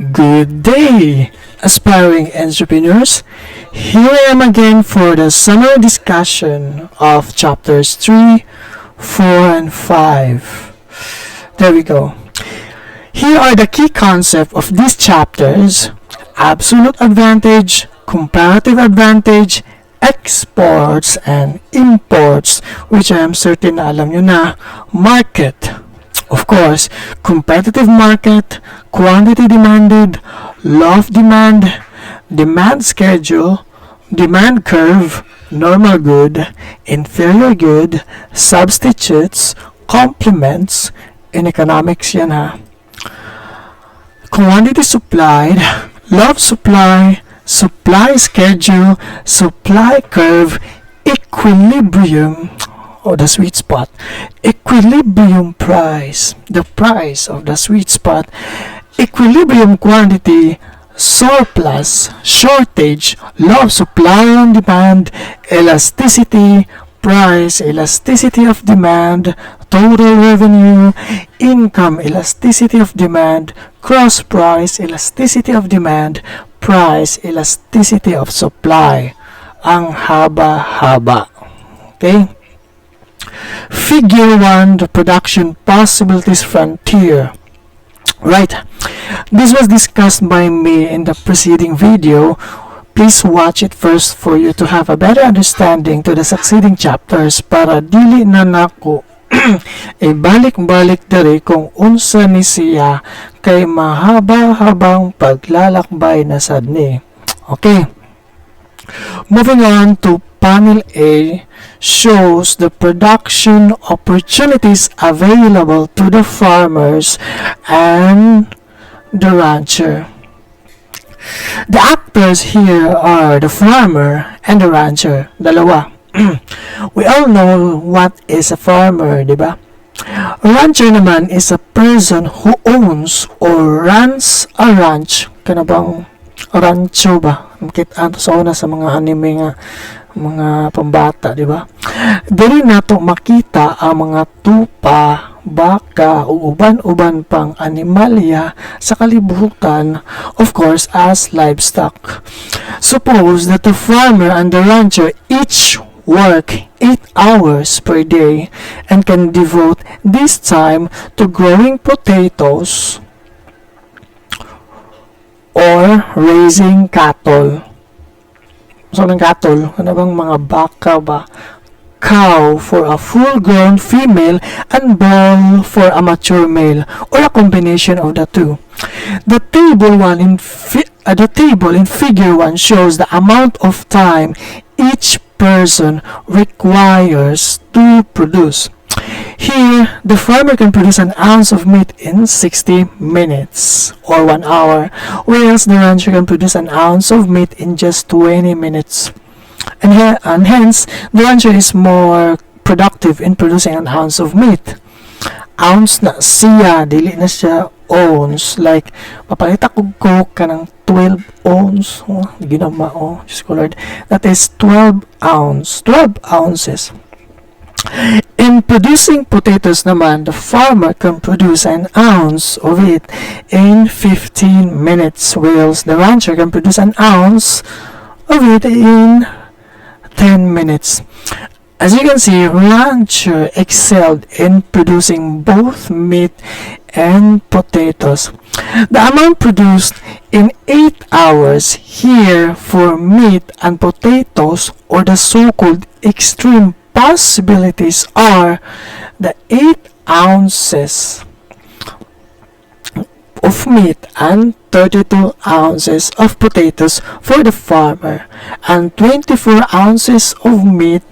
Good day, aspiring entrepreneurs. Here I am again for the summary discussion of chapters 3, 4, and 5. There we go. Here are the key concepts of these chapters: absolute advantage, comparative advantage, exports, and imports, which I am certain na alam nyo na, market. Of course, competitive market, quantity demanded, law of demand, demand schedule, demand curve, normal good, inferior good, substitutes, complements, in economics yan ha. Quantity supplied, law of supply, supply schedule, supply curve, equilibrium, the sweet spot, equilibrium price, the price of the sweet spot, equilibrium quantity, surplus, shortage, law of supply and demand, elasticity, price, elasticity of demand, total revenue, income, elasticity of demand, cross price, elasticity of demand, price, elasticity of supply. Ang haba-haba. Okay? Figure 1, the production possibilities frontier. Right. This was discussed by me in the preceding video. Please watch it first for you to have a better understanding to the succeeding chapters para dili na nako balik-balik diri kung unsa ni siya kay mahaba-habang paglalakbay na sad ni. Okay. Moving on to panel A, shows the production opportunities available to the farmers and the rancher. The actors here are the farmer and the rancher. Dalawa. We all know what is a farmer, di ba? A rancher naman is a person who owns or runs a ranch. Kana bang rancho ba? Kita sa una sa mga anime nga mga pambata, di ba? Dili nato makita ang mga tupa, baka o uban-uban pang animalya sa kalibutan, of course, as livestock. Suppose that the farmer and the rancher each work 8 hours per day and can devote this time to growing potatoes or raising cattle. So, ng cattle, ano bang mga baka ba? Cow for a full-grown female and bull for a mature male, or a combination of the two. The table in figure 1 shows the amount of time each person requires to produce. Here, the farmer can produce an ounce of meat in 60 minutes or 1 hour, whereas the rancher can produce an ounce of meat in just 20 minutes. And hence, the rancher is more productive in producing an ounce of meat. Ounce na siya, dili na siya ounce. Like, papalita ko coke ka ng 12 ounce. Ginama, just Lord. That is 12 ounces. In producing potatoes naman, the farmer can produce an ounce of it in 15 minutes, whilst the rancher can produce an ounce of it in 10 minutes. As you can see, rancher excelled in producing both meat and potatoes. The amount produced in 8 hours here for meat and potatoes, or the so-called extreme possibilities, are the 8 ounces of meat and 32 ounces of potatoes for the farmer, and 24 ounces of meat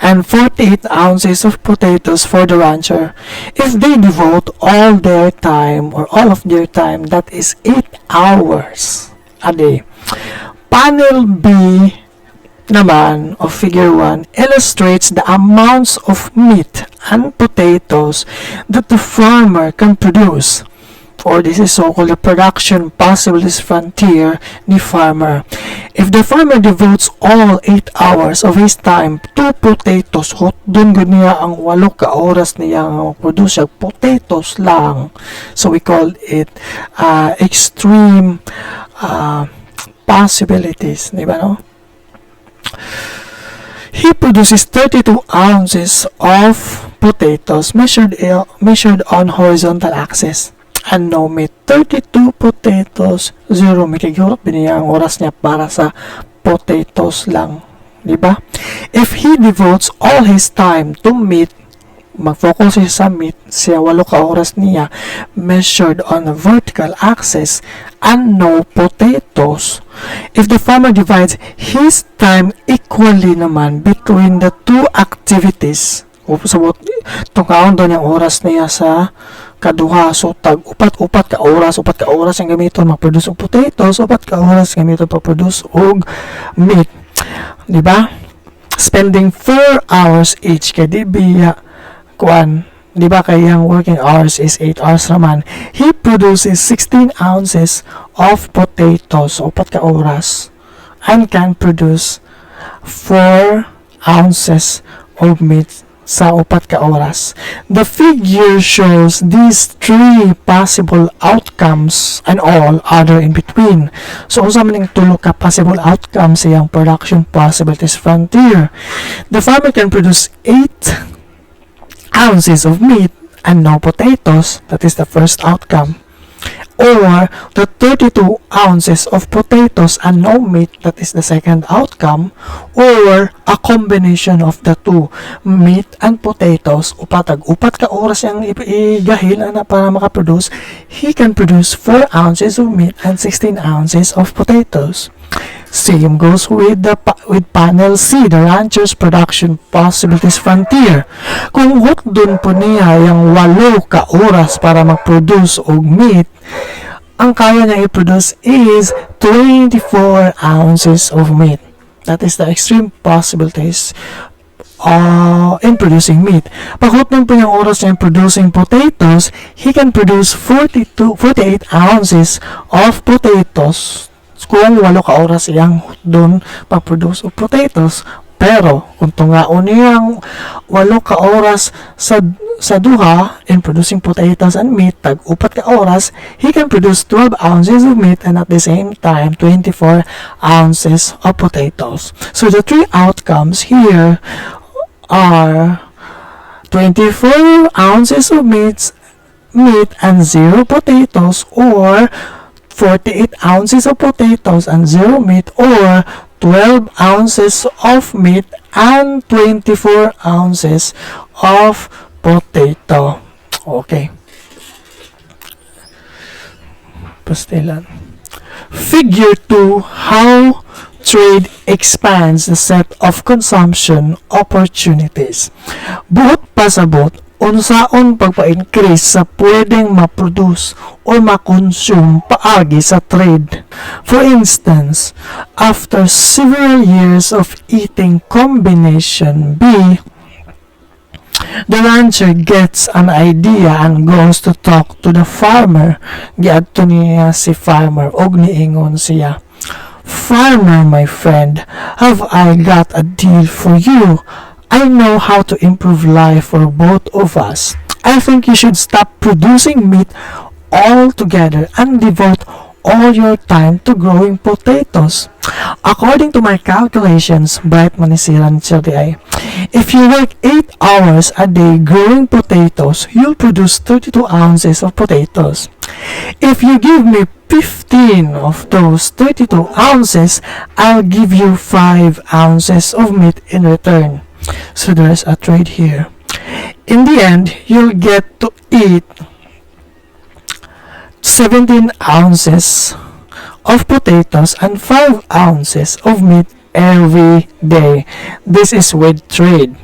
and 48 ounces of potatoes for the rancher. If they devote all their time, or all of their time, that is 8 hours a day. Panel B naman of figure 1 illustrates the amounts of meat and potatoes that the farmer can produce, or this is so-called the production possibilities frontier ni farmer. If the farmer devotes all 8 hours of his time to potatoes, hot dun gud niya ang 8 ka oras niya nga produce siya potatoes lang. So we call it extreme possibilities, di ba no? He produces 32 ounces of potatoes measured on horizontal axis. And no meat, 32 potatoes, 0 meat. Siguro biniya ang oras niya para sa potatoes lang. Diba? If he devotes all his time to meat, mag-focus siya sa meat, siya 8 ka oras niya measured on a vertical axis and no potatoes. If the farmer divides his time equally naman between the two activities, sabot tungkaon doon yung oras niya sa kaduha, so tag upat ka oras ang gamiton mag-produce og potatoes, upat ka oras gamiton pag-produce og meat, di ba? Spending 4 hours each kay di biya kuan, di ba, kay ang working hours is 8 hours naman. He produces 16 ounces of potatoes, upat ka oras, and can produce 4 ounces of meat sa upat ka oras. The figure shows these 3 possible outcomes and all other in between. So, usa man ning tulo ka possible outcomes sa iyang production possibilities frontier. The farmer can produce 8 ounces of meat and no potatoes. That is the first outcome. Or the 32 ounces of potatoes and no meat, that is the second outcome. Or a combination of the two, meat and potatoes, upat ka oras yung igahil na para makaproduce, he can produce 4 ounces of meat and 16 ounces of potatoes. Same goes with panel C, the rancher's production possibilities frontier. Kung hotdon po niya yung 8 ka oras para mag-produce og meat, ang kaya niya i-produce is 24 ounces of meat. That is the extreme possibilities in producing meat. Pag hotdon po yung oras niya in producing potatoes, he can produce 48 ounces of potatoes kung 8 ka oras iyang doon pag-produce of potatoes. Pero kung tungaon niyang 8 ka oras sa duha in producing potatoes and meat, tag upat ka oras, he can produce 12 ounces of meat and at the same time 24 ounces of potatoes. So the 3 outcomes here are 24 ounces of meat and 0 potatoes, or 48 ounces of potatoes and 0 meat, or 12 ounces of meat and 24 ounces of potato. Okay. Pastilan. Figure 2, how trade expands the set of consumption opportunities. Buot pasabot, unsaon pagpa-increase sa pwedeng ma-produce or ma-consume paagi sa trade. For instance, after several years of eating combination B, the rancher gets an idea and goes to talk to the farmer. Giadto niya si farmer og niingon siya, "Farmer, my friend, have I got a deal for you? I know how to improve life for both of us. I think you should stop producing meat altogether and devote all your time to growing potatoes. According to my calculations," bright man ni si rancher di ay, "if you work 8 hours a day growing potatoes, you'll produce 32 ounces of potatoes. If you give me 15 of those 32 ounces, I'll give you 5 ounces of meat in return." So there's a trade here. In the end, you'll get to eat 17 ounces of potatoes and 5 ounces of meat every day. This is with trade.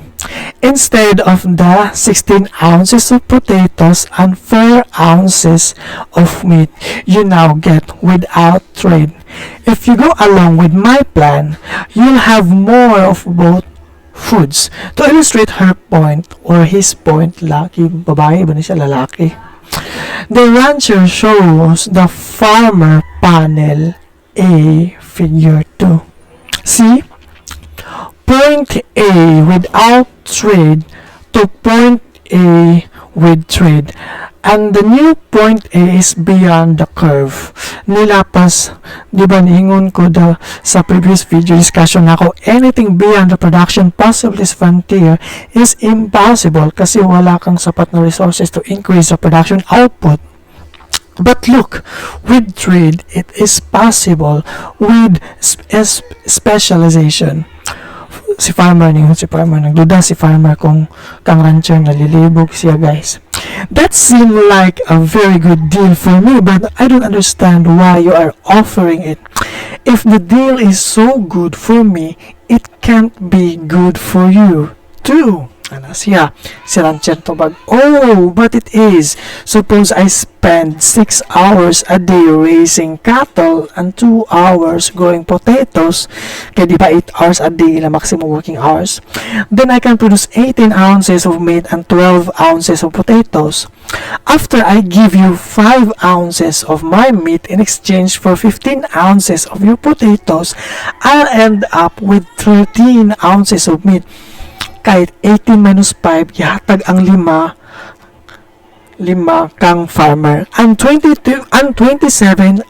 Instead of the 16 ounces of potatoes and 4 ounces of meat you now get without trade. If you go along with my plan, you'll have more of both foods. To illustrate her point or his point, laki, babae ba ni siya, lalaki? The rancher shows the farmer panel A, figure 2. See? Point A without trade to point A with trade. And the new point A is beyond the curve. Nilapas, di ba niingon ko sa previous video discussion ako, anything beyond the production possibilist frontier is impossible kasi wala kang sapat na resources to increase the production output. But look, with trade, it is possible with specialization. Si farmer nagduda si farmer kung kang rancher nalilibog siya, guys. That seemed like a very good deal for me, but I don't understand why you are offering it. If the deal is so good for me, it can't be good for you too. Ano siya? Si rancher tubag, oh, but it is. Suppose I spend 6 hours a day raising cattle and 2 hours growing potatoes. Kaya di ba 8 hours a day na maximum working hours? Then I can produce 18 ounces of meat and 12 ounces of potatoes. After I give you 5 ounces of my meat in exchange for 15 ounces of your potatoes, I'll end up with 13 ounces of meat. Kahit 18 minus 5, ihatag ang 5 kang farmer. And 27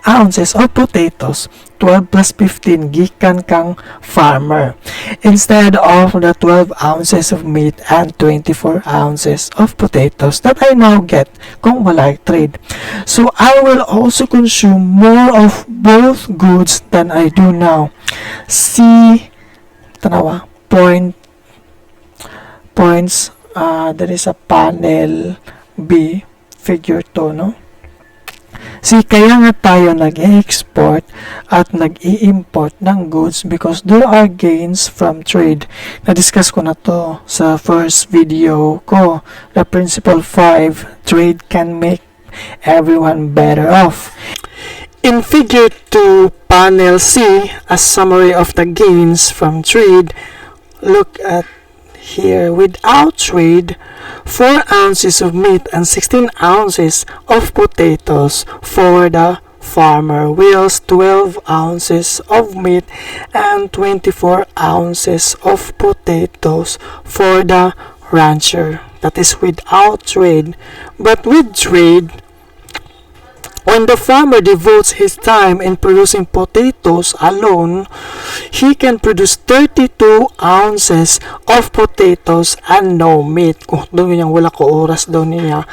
ounces of potatoes, 12 plus 15, gikan kang farmer. Instead of the 12 ounces of meat and 24 ounces of potatoes that I now get kung wala trade. So I will also consume more of both goods than I do now. See, tanawa, points, there is a panel B, figure 2, no? See, kaya nga tayo nag-export at nag-i-import ng goods because there are gains from trade. Na-discuss ko na to sa first video ko. The principle 5, trade can make everyone better off. In figure 2, panel C, a summary of the gains from trade, look at here, without trade, 4 ounces of meat and 16 ounces of potatoes for the farmer, whilst 12 ounces of meat and 24 ounces of potatoes for the rancher. That is without trade. But with trade, when the farmer devotes his time in producing potatoes alone, he can produce 32 ounces of potatoes and no meat. Kung doon yung wala ko oras daw niya,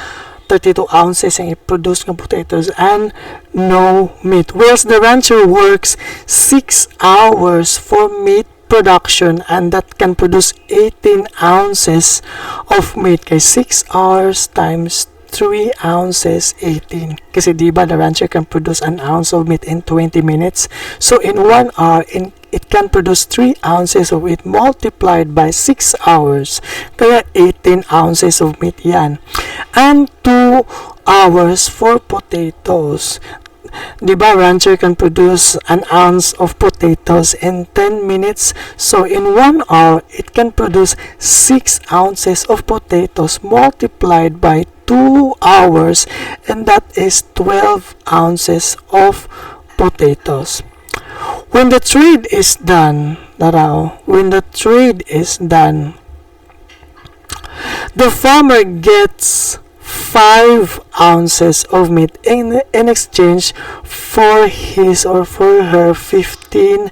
32 ounces ang i-produce ng potatoes and no meat. Whilst the rancher works 6 hours for meat production and that can produce 18 ounces of meat. Kay 6 hours times 3 ounces, 18. Kasi diba the rancher can produce an ounce of meat in 20 minutes. So in 1 hour, it can produce 3 ounces of meat multiplied by 6 hours. Kaya 18 ounces of meat yan. And 2 hours for potatoes. Diba rancher can produce an ounce of potatoes in 10 minutes. So in 1 hour, it can produce 6 ounces of potatoes multiplied by 2 hours, and that is 12 ounces of potatoes. When the trade is done, the farmer gets 5 ounces of meat in exchange for his or for her 15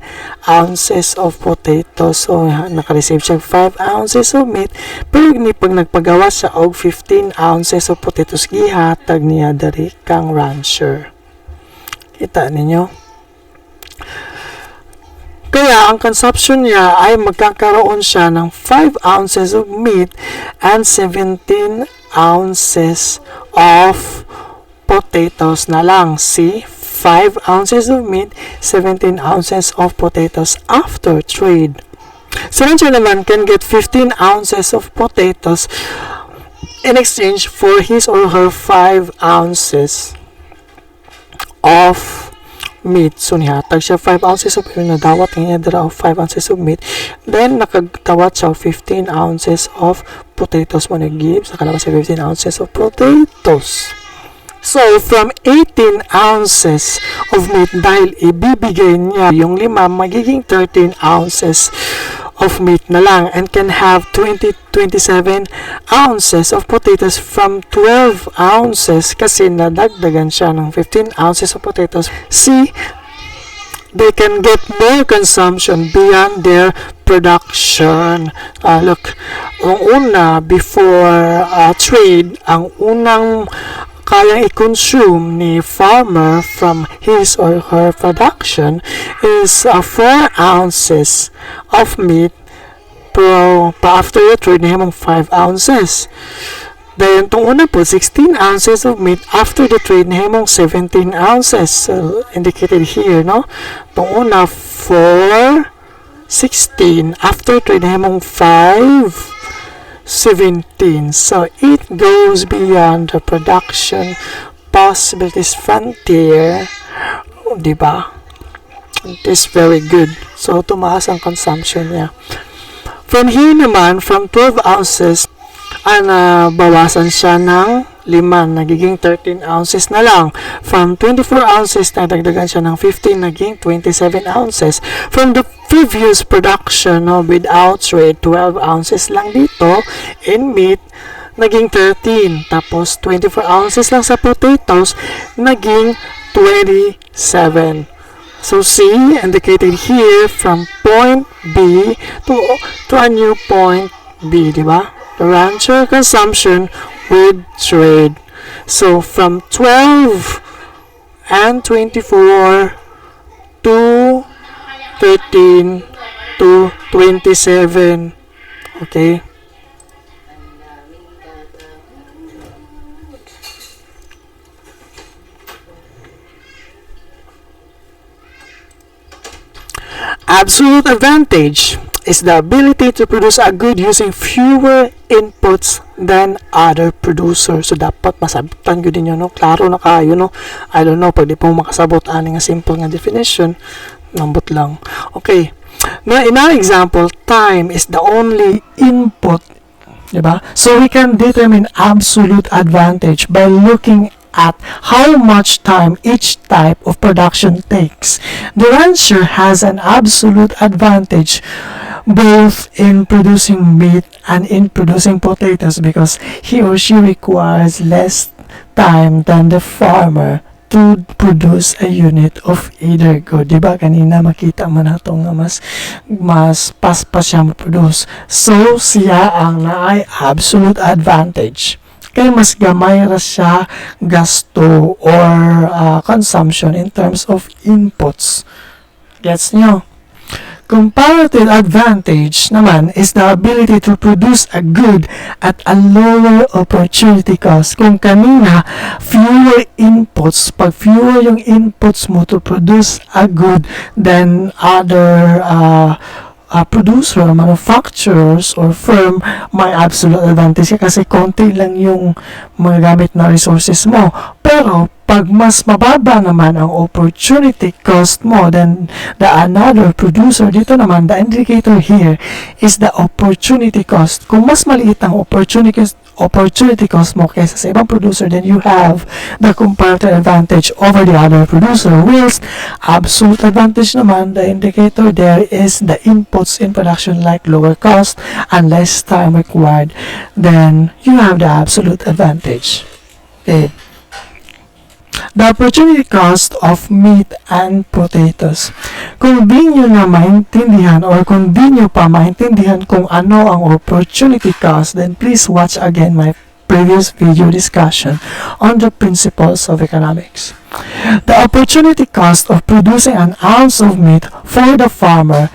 ounces of potatoes. So, naka-receive siya 5 ounces of meat, pero pag nagpagawa siya og 15 ounces of potatoes, gihatag niya dari kang rancher. Kita ninyo? Kaya, ang consumption niya ay magkakaroon siya ng 5 ounces of meat and 17 ounces of potatoes na lang. See? 5 ounces of meat, 17 ounces of potatoes after trade. So, rancher naman can get 15 ounces of potatoes in exchange for his or her 5 ounces of meat. So, nihatag siya 5 ounces of meat. Nadawat niya dara 5 ounces of meat. Then, nakagtawat siya 15 ounces of potatoes mo nag-give. Saka naman siya 15 ounces of potatoes. So, from 18 ounces of meat, dahil ibibigay niya yung 5, magiging 13 ounces of meat na lang, and can have 27 ounces of potatoes from 12 ounces kasi nadagdagan siya ng 15 ounces of potatoes. See, they can get more consumption beyond their production. Look, ang una, before trade, ang unang kayang i-consume ni farmer from his or her production is 4 ounces of meat, pero after the trade, nahimong 5 ounces. Then, itong una po, 16 ounces of meat. After the trade, nahimong 17 ounces. So, indicated here, no? Itong una, 4, 16. After trade, nahimong 5, 17. So, it goes beyond the production possibilities frontier. Diba? It is very good. So, tumaas ang consumption niya. From here naman, from 12 ounces, bawasan siya ng 5, nagiging 13 ounces na lang. From 24 ounces, nadagdagan siya ng 15, naging 27 ounces. From the previous production, without trade, 12 ounces lang dito in meat, naging 13. Tapos, 24 ounces lang sa potatoes, naging 27. So, see, indicated here from point B to a new point B, diba? The rancher consumption with trade. So, from 12 and 24 to 13 to 27. Okay? Absolute advantage is the ability to produce a good using fewer inputs than other producers. So, dapat masabutan ko din yun, no? Klaro na kayo, no? I don't know, pwede pong makasabot ani nga simple nga definition. Lambot lang. Okay. Now, in our example, time is the only input. Diba? So, we can determine absolute advantage by looking at how much time each type of production takes. The rancher has an absolute advantage both in producing meat and in producing potatoes because he or she requires less time than the farmer to produce a unit of either good. Diba? Kanina makita man nato nga mas paspas siya ma-produce. So, siya ang naay absolute advantage. Kaya mas gamay ra siya gasto or consumption in terms of inputs. Gets nyo? Comparative advantage naman is the ability to produce a good at a lower opportunity cost. Kung kanina, fewer inputs, pag fewer yung inputs mo to produce a good than other producer, manufacturers, or firm, may absolute advantage kasi konti lang yung magagamit na resources mo. Pero, pag mas mababa naman ang opportunity cost mo than the another producer, dito naman, the indicator here is the opportunity cost. Kung mas maliit ang opportunity cost mo kaysa sa ibang producer, then you have the comparative advantage over the other producer. Whilst absolute advantage naman, the indicator there is the inputs in production like lower cost and less time required, then you have the absolute advantage. Okay. The opportunity cost of meat and potatoes. Kung di nyo na maintindihan or kung di nyo pa maintindihan kung ano ang opportunity cost, then please watch again my previous video discussion on the principles of economics. The opportunity cost of producing an ounce of meat for the farmer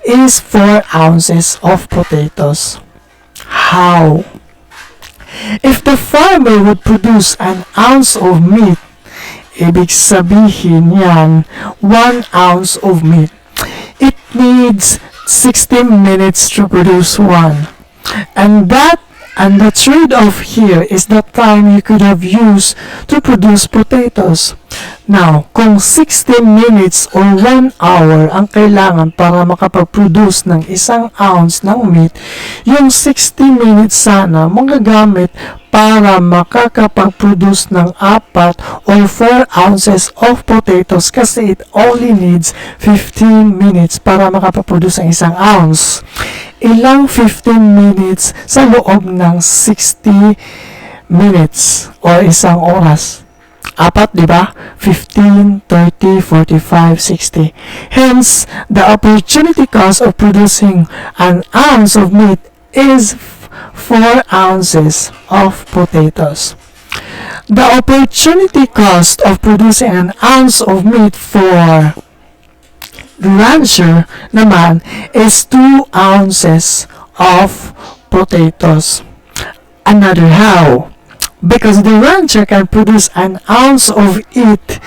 is 4 ounces of potatoes. How? If the farmer would produce an ounce of meat, ibig sabihin yan, 1 ounce of meat, it needs 16 minutes to produce one. And that And the trade-off here is the time you could have used to produce potatoes. Now, kung 60 minutes or 1 hour ang kailangan para makapag-produce ng 1 ounce ng meat, yung 60 minutes sana magagamit para makakapag-produce ng 4 or 4 ounces of potatoes kasi it only needs 15 minutes para makapag-produce ng 1 ounce. Ilang 15 minutes sa loob ng 60 minutes or 1 oras? 4, di ba? 15, 30, 45, 60. Hence, the opportunity cost of producing an ounce of meat is 4 ounces of potatoes. The opportunity cost of producing an ounce of meat for the rancher naman is 2 ounces of potatoes. Another how? Because the rancher can produce an ounce of it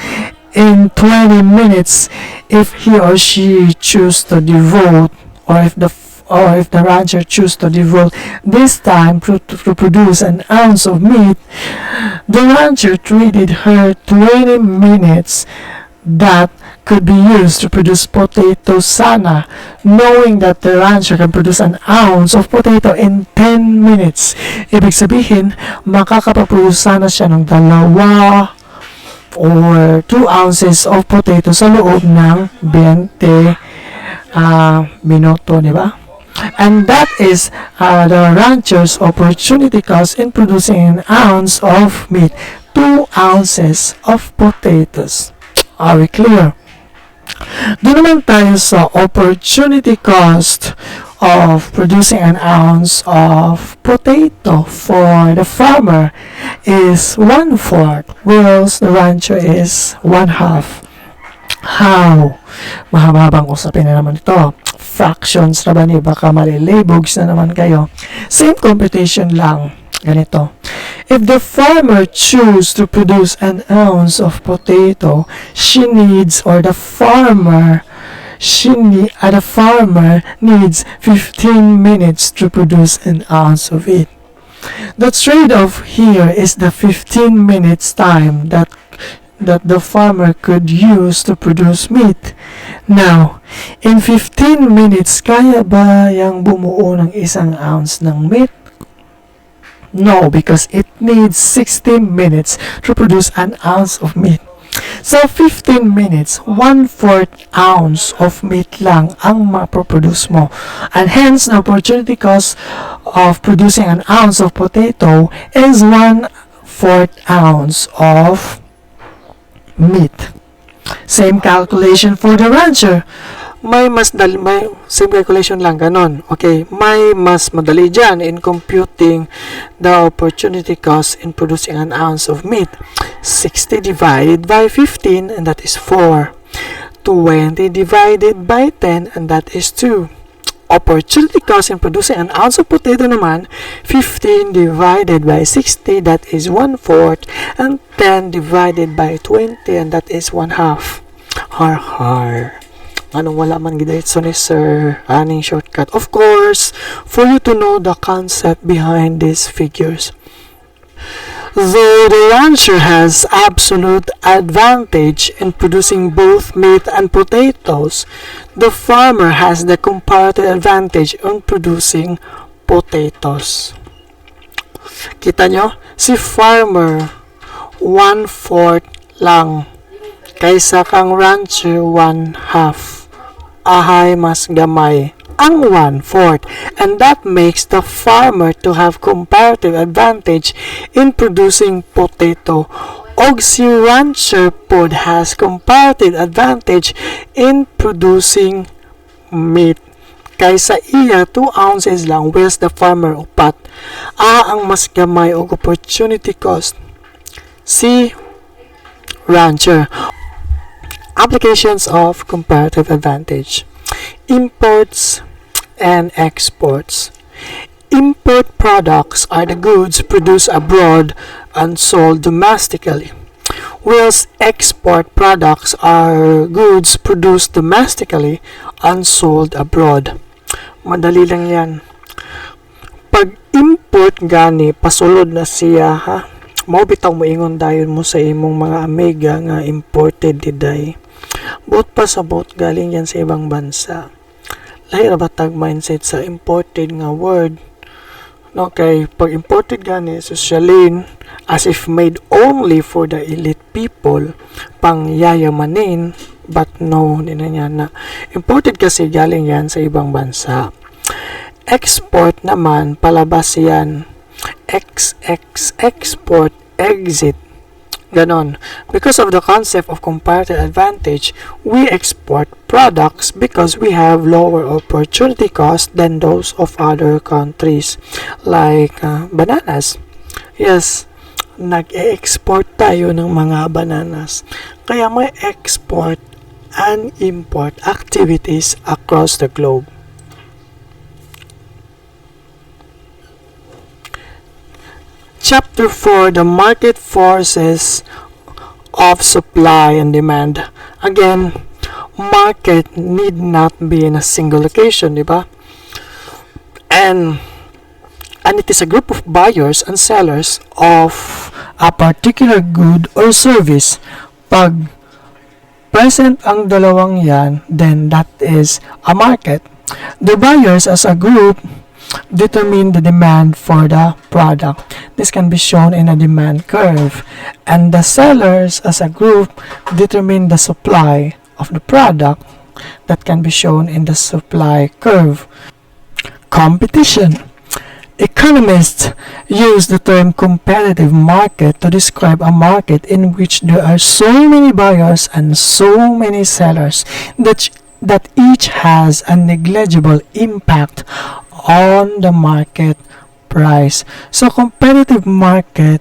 in 20 minutes if he or she choose to devote, or if the rancher choose to devote this time to produce an ounce of meat, the rancher traded her 20 minutes that could be used to produce potatoes sana, knowing that the rancher can produce an ounce of potato in 10 minutes. Ibig sabihin, makakapag-produce sana siya ng 2 or 2 ounces of potato sa loob ng 20 minuto, di ba? And that is the rancher's opportunity cost in producing an ounce of meat, 2 ounces of potatoes. Are we clear? Doon naman tayo sa opportunity cost of producing an ounce of potato for the farmer is 1/4, whereas the rancher is 1/2. How? Mahabang usapin na naman ito. Fractions na ba ni? Baka malilibogs na naman kayo. Same computation lang. Ganito. If the farmer choose to produce an ounce of potato, the farmer needs 15 minutes to produce an ounce of it. The trade-off here is the 15 minutes time that the farmer could use to produce meat. Now, in 15 minutes, kaya ba yang bumuo ng 1 ounce ng meat? No, because it needs 60 minutes to produce an ounce of meat. So, 15 minutes, 1/4 ounce of meat lang ang maproproduce mo. And hence, the opportunity cost of producing an ounce of potato is 1/4 ounce of meat. Same calculation for the rancher. May same calculation lang, ganon. Okay, may mas madali dyan in computing the opportunity cost in producing an ounce of meat. 60 divided by 15, and that is 4. 20 divided by 10, and that is 2. Opportunity cost in producing an ounce of potato naman, 15 divided by 60, that is 1/4, and 10 divided by 20, and that is 1/2. Har. Anong wala man gidiretso ni sir? Aning shortcut? Of course, for you to know the concept behind these figures. Though the rancher has absolute advantage in producing both meat and potatoes, the farmer has the comparative advantage in producing potatoes. Kita nyo? Si farmer, 1/4 lang. Kaysa kang rancher, 1/2. Ahay mas gamay ang 1/4, and that makes the farmer to have comparative advantage in producing potato. Og si rancher pod has comparative advantage in producing meat. Kaysa iya 2 ounces lang, whereas the farmer 4. Ang mas gamay og opportunity cost si rancher. Applications of comparative advantage. Imports and exports. Import products are the goods produced abroad and sold domestically, whereas export products are goods produced domestically and sold abroad. Madali lang yan. Pag import gani, pasulod na siya ha. Mao bitaw moingon dayon mo sa imong mga amiga nga imported diday. Bot pa sa bot galing yan sa ibang bansa. Lahi ra ba tag mindset sa imported nga word? Okay, pag imported gani, socialin, as if made only for the elite people, pang yayamanin, but no, hindi na yan na. Imported kasi galing yan sa ibang bansa. Export naman, palabas yan. Export, exit. Ganon. Because of the concept of comparative advantage, we export products because we have lower opportunity cost than those of other countries. Like bananas. Yes, nag-export tayo ng mga bananas. Kaya may export and import activities across the globe. Chapter 4, the market forces of supply and demand. Again, market need not be in a single location, di ba? And it is a group of buyers and sellers of a particular good or service. Pag present ang dalawang yan, then that is a market. The buyers as a group determine the demand for the product. This can be shown in a demand curve. And the sellers as a group determine the supply of the product. That can be shown in the supply curve. Competition. Economists use the term competitive market to describe a market in which there are so many buyers and so many sellers that each has a negligible impact on the market price. So competitive market,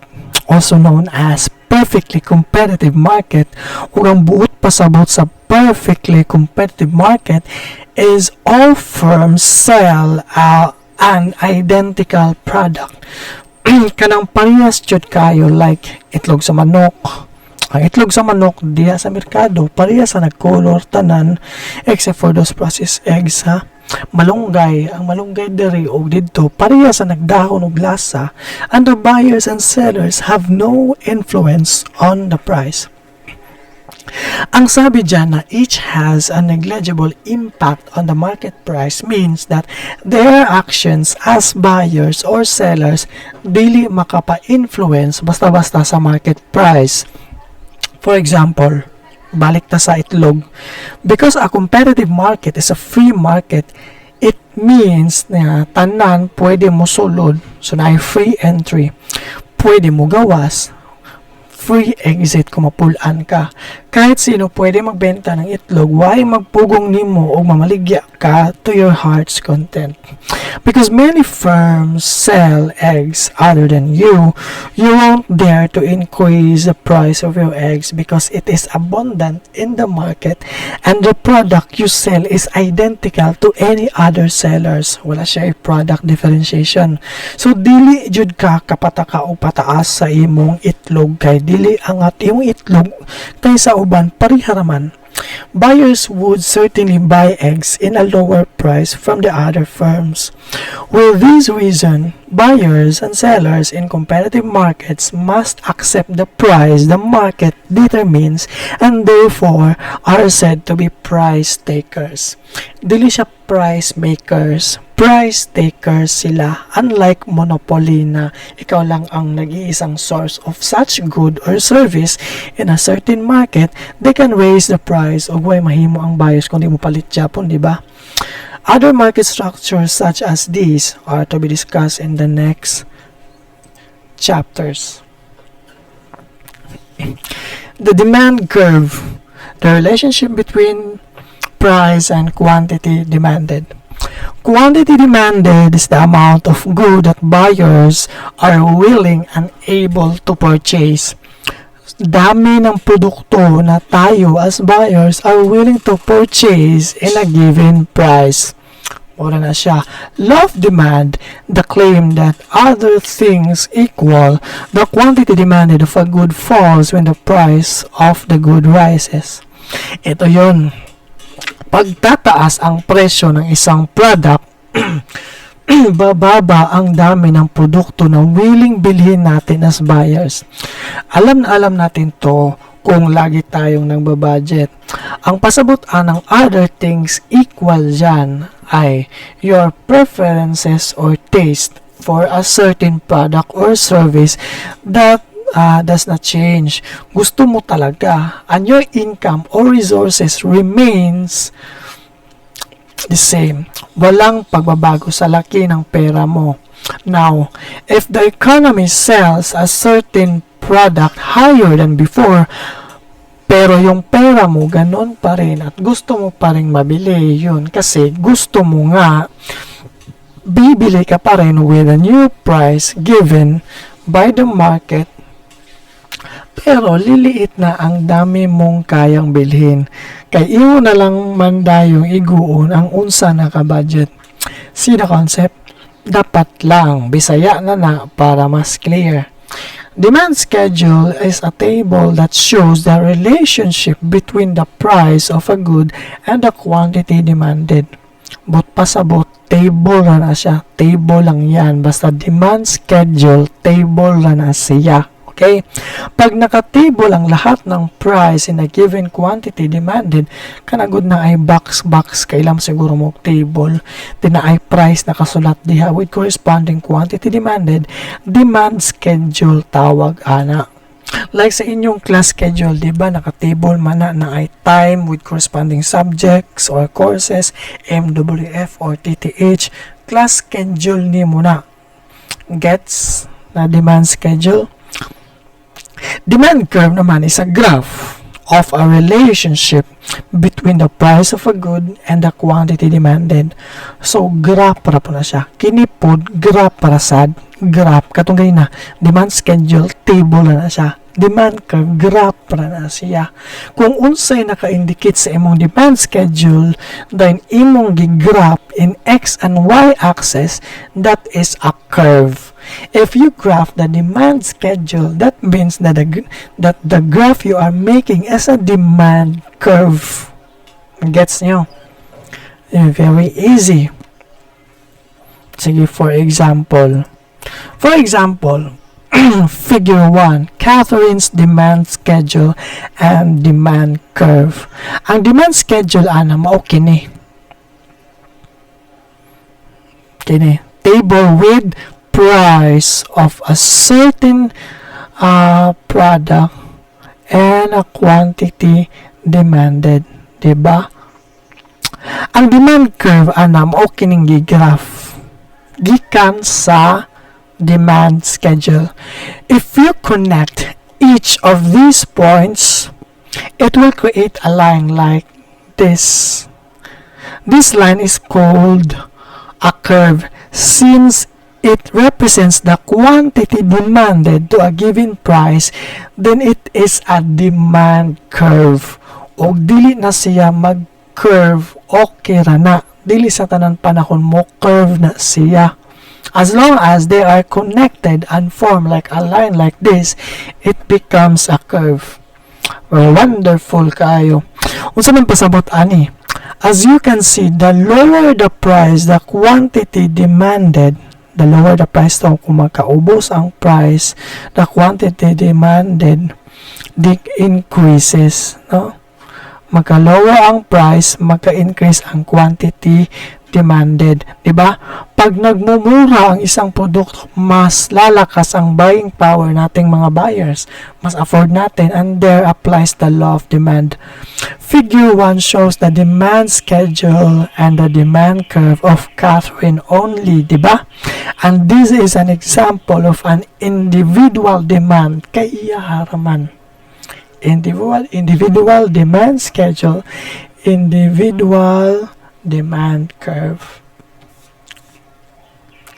also known as perfectly competitive market, ug ang buot pasabot sa perfectly competitive market is all firms sell an identical product. Kanang parehas jud kayo, like itlog sa manok. Ang itlog sa manok diya sa merkado parehas sa nagkolor tanan except for those processed eggs ha. Malunggay, ang malunggay diri og didto pareha sa nagdahon og lasa, and the buyers and sellers have no influence on the price. Ang sabi dyan na each has a negligible impact on the market price means that their actions as buyers or sellers dili makapa-influence basta-basta sa market price. For example, balik ta sa itlog. Because a competitive market is a free market, it means na tanan pwede mo sulod. So, na free entry. Pwede mo gawas. Free exit kung mapulaan ka. Kahit sino pwede magbenta ng itlog, why magpugong nimo o mamaligya ka to your heart's content. Because many firms sell eggs other than you won't dare to increase the price of your eggs because it is abundant in the market and the product you sell is identical to any other sellers. Wala siya product differentiation. So, dili jud ka kapataka o pataas sa imong itlog kay dili angat yung itlog kaysa uban pariharaman. Buyers would certainly buy eggs in a lower price from the other firms. With this reason, buyers and sellers in competitive markets must accept the price the market determines and therefore are said to be price takers. Dili siya price makers. Price takers sila, unlike monopoly na ikaw lang ang nag-iisang source of such good or service in a certain market. They can raise the price o way mahimo ang buyers kung di mo palit Japon, di ba? Other market structures such as these are to be discussed in the next chapters. The demand curve, the relationship between price and quantity demanded. Quantity demanded is the amount of good that buyers are willing and able to purchase. Dami ng produkto na tayo as buyers are willing to purchase in a given price. Mura na siya. Love demand, the claim that other things equal, the quantity demanded of a good falls when the price of the good rises. Ito yun. Pagtataas ang presyo ng isang product, bababa ang dami ng produkto na willing bilhin natin as buyers. Alam na alam natin to kung lagi tayong nagbabudget. Ang pasabutan ng other things equal dyan ay your preferences or taste for a certain product or service that does not change. Gusto mo talaga, and your income or resources remains the same. Walang pagbabago sa laki ng pera mo. Now, if the economy sells a certain product higher than before, pero yung pera mo ganon pa rin at gusto mo pa rin mabili yun kasi gusto mo nga, bibili ka pa rin with a new price given by the market, pero liliit na ang dami mong kayang bilhin. Kay iyo na lang mandayong iguon ang unsa na ka-budget. See the concept? Dapat lang Bisaya na para mas clear. Demand schedule is a table that shows the relationship between the price of a good and the quantity demanded. But pasabot, table na siya. Table lang yan. Basta demand schedule, table na siya. Okay? Pag nakatable ang lahat ng price in a given quantity demanded, kanagod na ay box, kailam siguro mo table, din na ay price nakasulat diha with corresponding quantity demanded, demand schedule tawag ana. Like sa inyong class schedule, di ba, nakatable man na ay time with corresponding subjects or courses, MWF or TTH, class schedule ni mo na. Gets na demand schedule? Demand curve naman is a graph of a relationship between the price of a good and the quantity demanded. So, graph para po na siya. Kinipod, graph para sad, graph. Katong ganyan na, demand schedule, table na siya. Demand curve, graph para na siya. Kung unsay naka-indicate sa imong demand schedule, then imong gigraph in X and Y axis, that is a curve. If you graph the demand schedule, that means that the graph you are making is a demand curve. Gets nyo? Very easy. Sige, for example, Figure 1, Catherine's demand schedule and demand curve. Ang demand schedule, mao kini. Table with price of a certain product and a quantity demanded. Diba? Ang demand curve, mao kining gigraph. Gikan sa demand schedule. If you connect each of these points, it will create a line like this. This line is called a curve since it represents the quantity demanded to a given price, then it is a demand curve. O dili na siya mag-curve, okay ra na. Dili sa tanan panahon mo, curve na siya. As long as they are connected and form like a line like this, it becomes a curve. Well, wonderful kayo. Unsa man pasabot ani? As you can see, the lower the price, the quantity demanded, the lower the price to, kung magkaubos ang price, the quantity demanded increases, no? Magka-lower ang price, magka-increase ang quantity demanded, di ba? Pag nagmumura ang isang produkto, mas lalakas ang buying power nating mga buyers, mas afford natin, and there applies the law of demand. Figure 1 shows the demand schedule and the demand curve of Catherine only, di ba? And this is an example of an individual demand. Kaya haraman. Individual demand schedule, individual demand curve.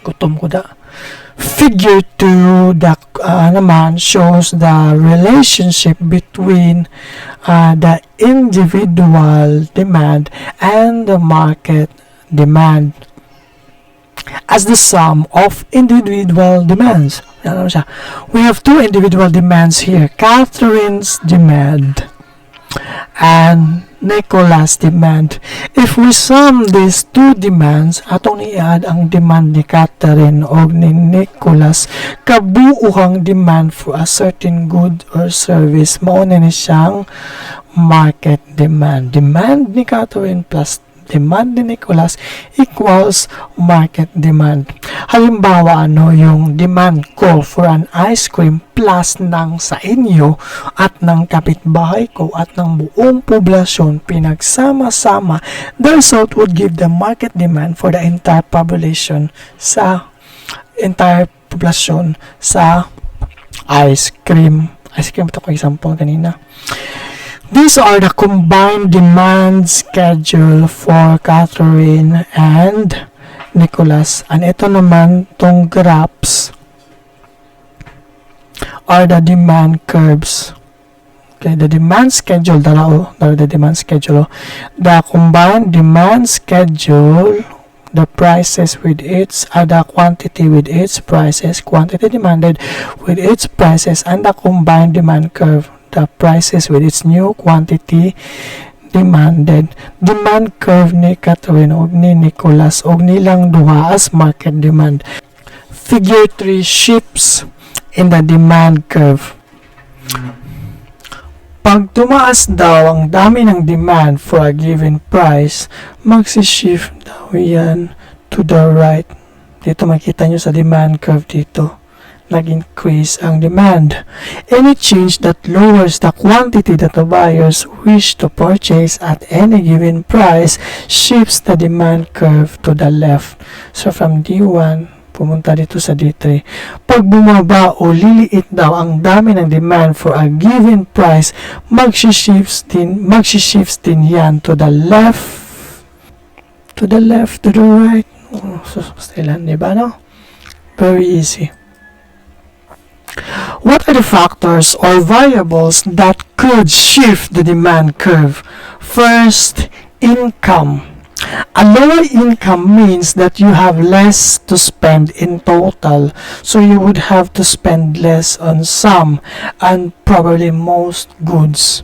Gutom ko da. Figure 2 naman shows the relationship between the individual demand and the market demand as the sum of individual demands. We have two individual demands here. Catherine's demand and Nicholas demand. If we sum these two demands, atong i-add ang demand ni Catherine o ni Nicholas, kabuuhang demand for a certain good or service, mauna ni siyang market demand. Demand ni Catherine plus demand ni Nicholas equals market demand. Halimbawa, yung demand ko for an ice cream plus ng sa inyo at ng kapitbahay ko at ng buong poblasyon pinagsama-sama, the result would give the market demand for the entire population sa ice cream. Ice cream, ito ko example kanina. These are the combined demand schedule for Catherine and Nicholas. And ito naman, tong graphs are the demand curves. Okay, the demand schedule, the demand schedule. The combined demand schedule, the prices with its, the quantity with its prices, quantity demanded with its prices, and the combined demand curve, the prices with its new quantity demanded. Demand curve ni Catherine o ni Nicholas o nilang duha as market demand. Figure 3 shifts in the demand curve. Pag tumaas daw ang dami ng demand for a given price, magsishift daw yan to the right. Dito makita nyo sa demand curve dito. Nag-increase ang demand. Any change that lowers the quantity that the buyers wish to purchase at any given price shifts the demand curve to the left. So from D1, pumunta dito sa D3. Pag bumaba o liliit daw ang dami ng demand for a given price, magsishifts din yan to the left, to the right. Sustalan, diba, no? Very easy. What are the factors or variables that could shift the demand curve? First, income. A lower income means that you have less to spend in total, so you would have to spend less on some and probably most goods.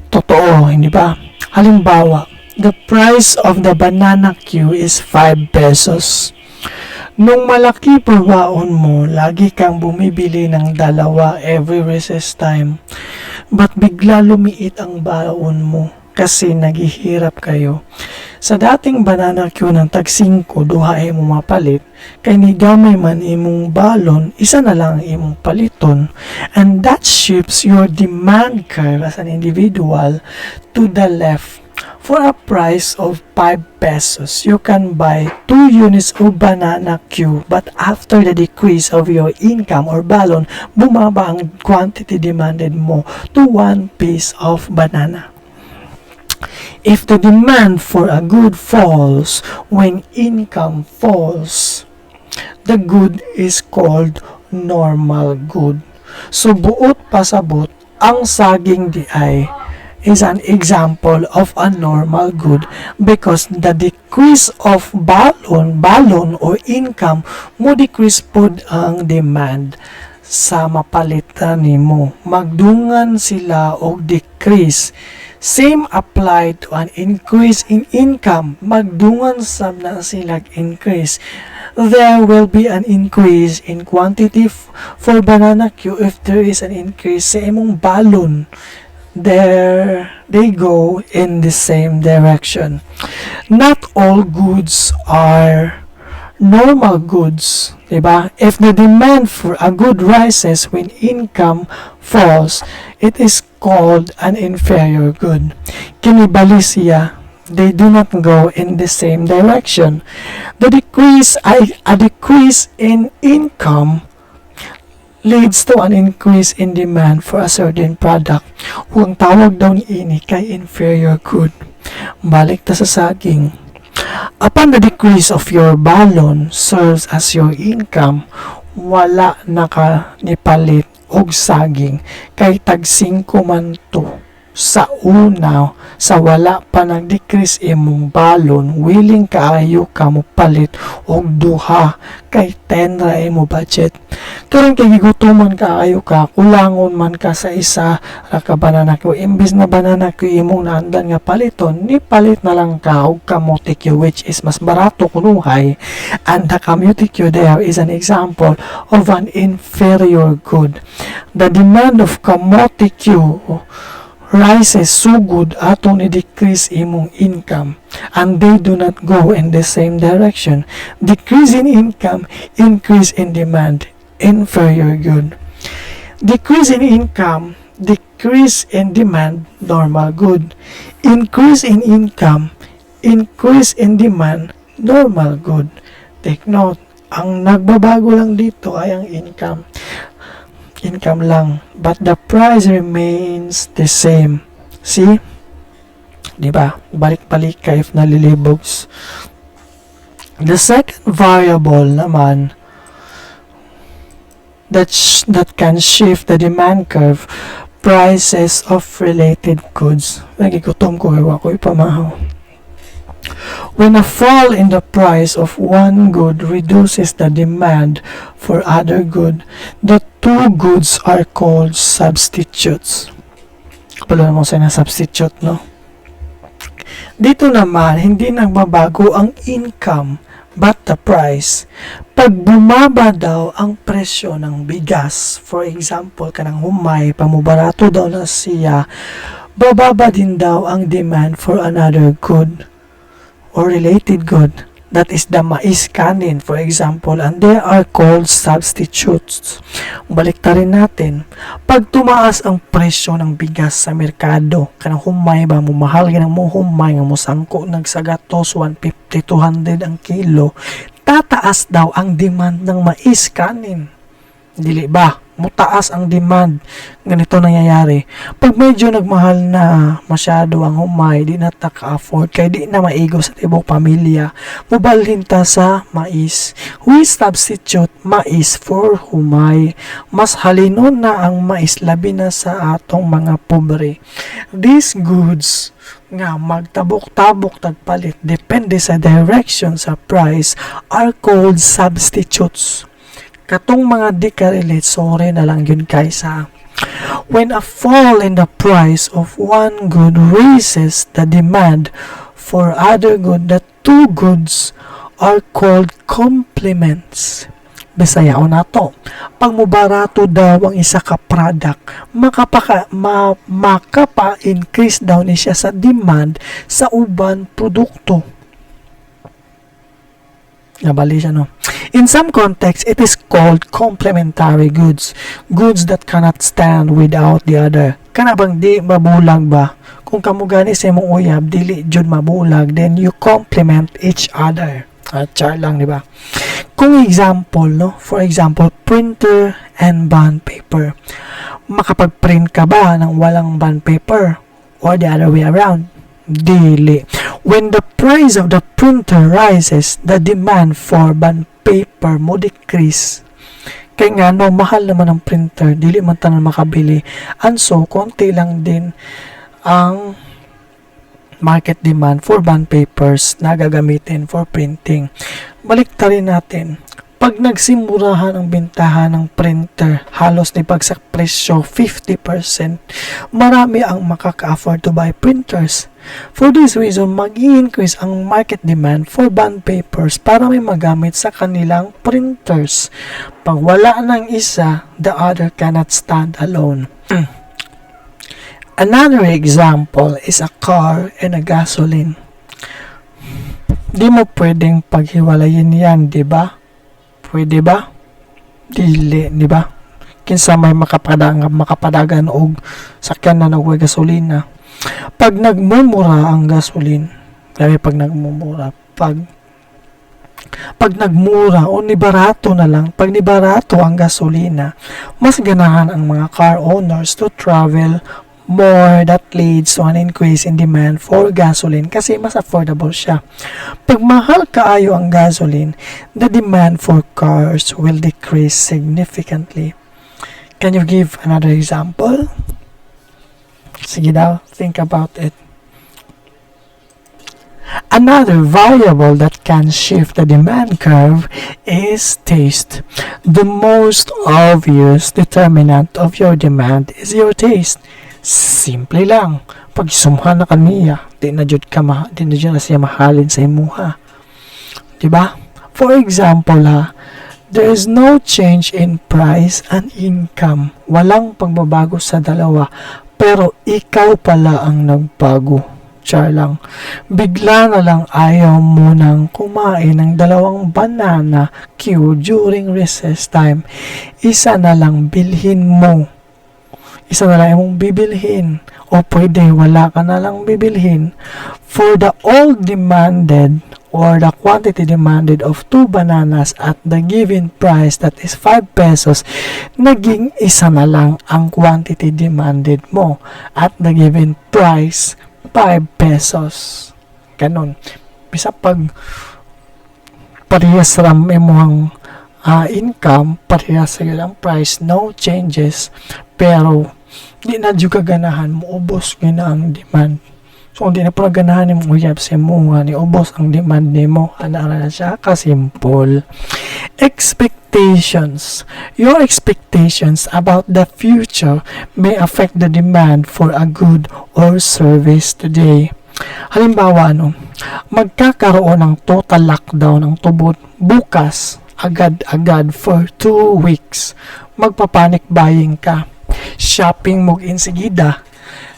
Totoo, hindi ba? Halimbawa, the price of the banana Q is 5 pesos. Nung malaki pagbaon mo, lagi kang bumibili ng dalawa every recess time. But bigla lumiit ang baon mo kasi naghihirap kayo. Sa dating banana Q ng tag 5, duha ay mo mapalit, kay ni gamay man imong balon, isa na lang imong paliton. And that shifts your demand curve as an individual to the left. For a price of 5 pesos, you can buy 2 units of banana Q, but after the decrease of your income or balon, bumaba ang quantity demanded mo to 1 piece of banana. If the demand for a good falls when income falls, the good is called normal good. So buot pasabot, ang saging di ay is an example of a normal good because the decrease of balon or income mo decrease pod ang demand sa mapalitan nimo. Magdungan sila og decrease. Same apply to an increase in income. Magdungan sab na sila increase. There will be an increase in quantity for banana Q if there is an increase sa imong balon. There they go in the same direction. Not all goods are normal goods, diba? If the demand for a good rises when income falls, it is called an inferior good. Kinibali siya, they do not go in the same direction. A decrease in income leads to an increase in demand for a certain product. Huwag tawag daw ni ini kay inferior good. Balik ta sa saging. Upon the decrease of your balon serves as your income, wala na ka nipalit og saging kay tag 5 man to sa una, sa wala pa nag-decrease imong balon, willing kaayo ka mo palit og duha kay 10 ra imo budget. Karon kay gigutuman kaayo ka, kulangon man ka sa isa ra ka banana ko, imbis na banana ko imong naandan nga paliton, ni palit na lang ka og kamote Q, which is mas barato kunuhay, and the kamote Q there is an example of an inferior good. The demand of kamote Q rises so good atong i-decrease imong income, and they do not go in the same direction. Decrease in income, increase in demand, inferior good. Decrease in income, decrease in demand, normal good. Increase in income, increase in demand, normal good. Take note, ang nagbabago lang dito ay ang income lang, but the price remains the same. See? Diba? Balik-balik ka if nalilibogs. The second variable naman that can shift the demand curve, prices of related goods. Nagigutom ko, ewa ko ipamahaw. When a fall in the price of one good reduces the demand for other good, the two goods are called substitutes. Pala naman sa substitute, no? Dito naman, hindi nagbabago ang income but the price. Pag bumaba daw ang presyo ng bigas, for example, kanang humay, pamubarato daw na siya, bababa din daw ang demand for another good or related good, that is the mais, kanin, for example, and they are called substitutes. Baliktarin natin, pag tumaas ang presyo ng bigas sa merkado, kanang humay ba, mumahal ganang mo humay, nga mo sangko, nagsagatos, 150, 200 ang kilo, tataas daw ang demand ng mais, kanin. Dili ba? Mutaas ang demand. Ganito nangyayari. Pag medyo nagmahal na masyado ang humay, di na taka-afford, kaya di na maigo sa tibok pamilya, mubalhin ta sa mais. We substitute mais for humay. Mas halinon na ang mais, labi na sa atong mga pobre. These goods nga magtabok-tabok tagpalit depende sa direction sa price are called substitutes. Katong mga di ka-relate, sorry na lang yun kaysa. When a fall in the price of one good raises the demand for other good, the two goods are called complements. Bisaya o nato. Pag mubarato daw ang isa ka product, makapa-increase daw ni siya sa demand sa uban produkto. Nabali siya, no? In some contexts, it is called complementary goods. Goods that cannot stand without the other. Kana bang di mabulag ba? Kung kamo gani sa imong uyab, dili jud mabulag, then you complement each other. Char lang, di ba? Kung example, no? For example, printer and bond paper. Makapag-print ka ba ng walang bond paper? Or the other way around? Dili. When the price of the printer rises, the demand for bond paper mo decrease. Kaya nga, no, mahal naman ang printer, dili man tanan makabili. And so, konti lang din ang market demand for bond papers na gagamitin for printing. Baliktarin natin. Pag nagsimurahan ang bintahan ng printer, halos ni pagsak presyo 50%, marami ang makaka-afford to buy printers. For this reason, mag-i-increase ang market demand for bond papers para may magamit sa kanilang printers. Pag wala ng isa, the other cannot stand alone. Another example is a car and a gasoline. Di mo pwedeng paghiwalayin yan, di ba? Pwede ba? Dili, di ba? Kinsa may makapadagan og sakyan na nagway gasolina. Pag nagmumura ang gasolin, kaya pag nagmumura, pag nagmura o nibarato na lang, pag nibarato ang gasolina, mas ganahan ang mga car owners to travel more. That leads to an increase in demand for gasoline kasi mas affordable siya. Pag mahal kaayo ang gasoline, the demand for cars will decrease significantly. Can you give another example? Sige daw, think about it. Another variable that can shift the demand curve is taste. The most obvious determinant of your demand is your taste. Simple lang. Pag sumha na kaniya, di na jud na siya mahalin sa imuha. Diba? For example there is no change in price and income. Walang pagbabago sa dalawa, pero ikaw pala ang nagbago. Char lang. Bigla na lang ayaw mo nang kumain ng 2 banana Q during recess time. Isa na lang bilhin mo. Isa na lang mong bibilhin. O pwede wala ka na lang bibilhin. For the all demanded or the quantity demanded of 2 bananas at the given price that is 5 pesos, naging isa na lang ang quantity demanded mo at the given price 5 pesos. Ganon. Bisa pag parehas ram imong income, parehas sa ang price, no changes, pero di na juga ganahan mo, ubos gina ang demand. So, hindi na pala ganahan ni mo uyab sa mo, ni ubos ang demand ni mo. Ana na siya kasimple. Expectations. Your expectations about the future may affect the demand for a good or service today. Halimbawa, magkakaroon ng total lockdown ng tubod bukas, agad-agad for 2 weeks. Magpapanic buying ka. Shopping mo insigida.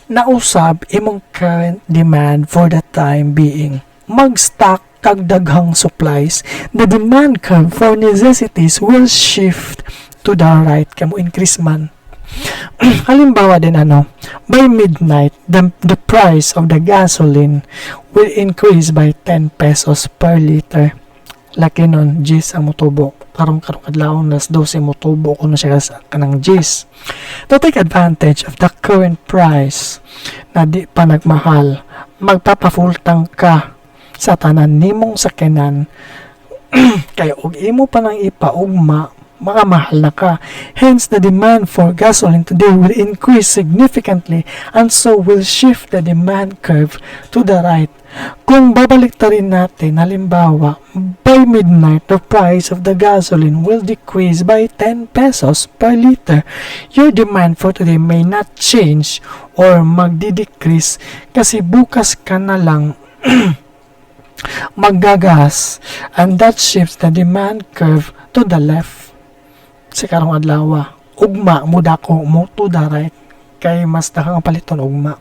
Nausab imong current demand for the time being. Mag-stock kag daghang supplies. The demand curve for necessities will shift to the right. Kamo increase man. Halimbawa din by midnight, the price of the gasoline will increase by 10 pesos per liter. Laki nun, G's ang motubo. Karong adlaw nas 12 motubo ko na siya kanang G's. To take advantage of the current price na di pa nagmahal, magpapafultang ka sa tanan nimong sakyanan kaya og imo pa nang ipaugma, makamahal na ka. Hence, the demand for gasoline today will increase significantly and so will shift the demand curve to the right. Kung babaliktarin natin, halimbawa, by midnight, the price of the gasoline will decrease by 10 pesos per liter. Your demand for today may not change or magdi-decrease kasi bukas ka na lang maggagas, and that shifts the demand curve to the left. Sa karong adlaw, ugma muda ko mo to the right kay mas dakang paliton ugma.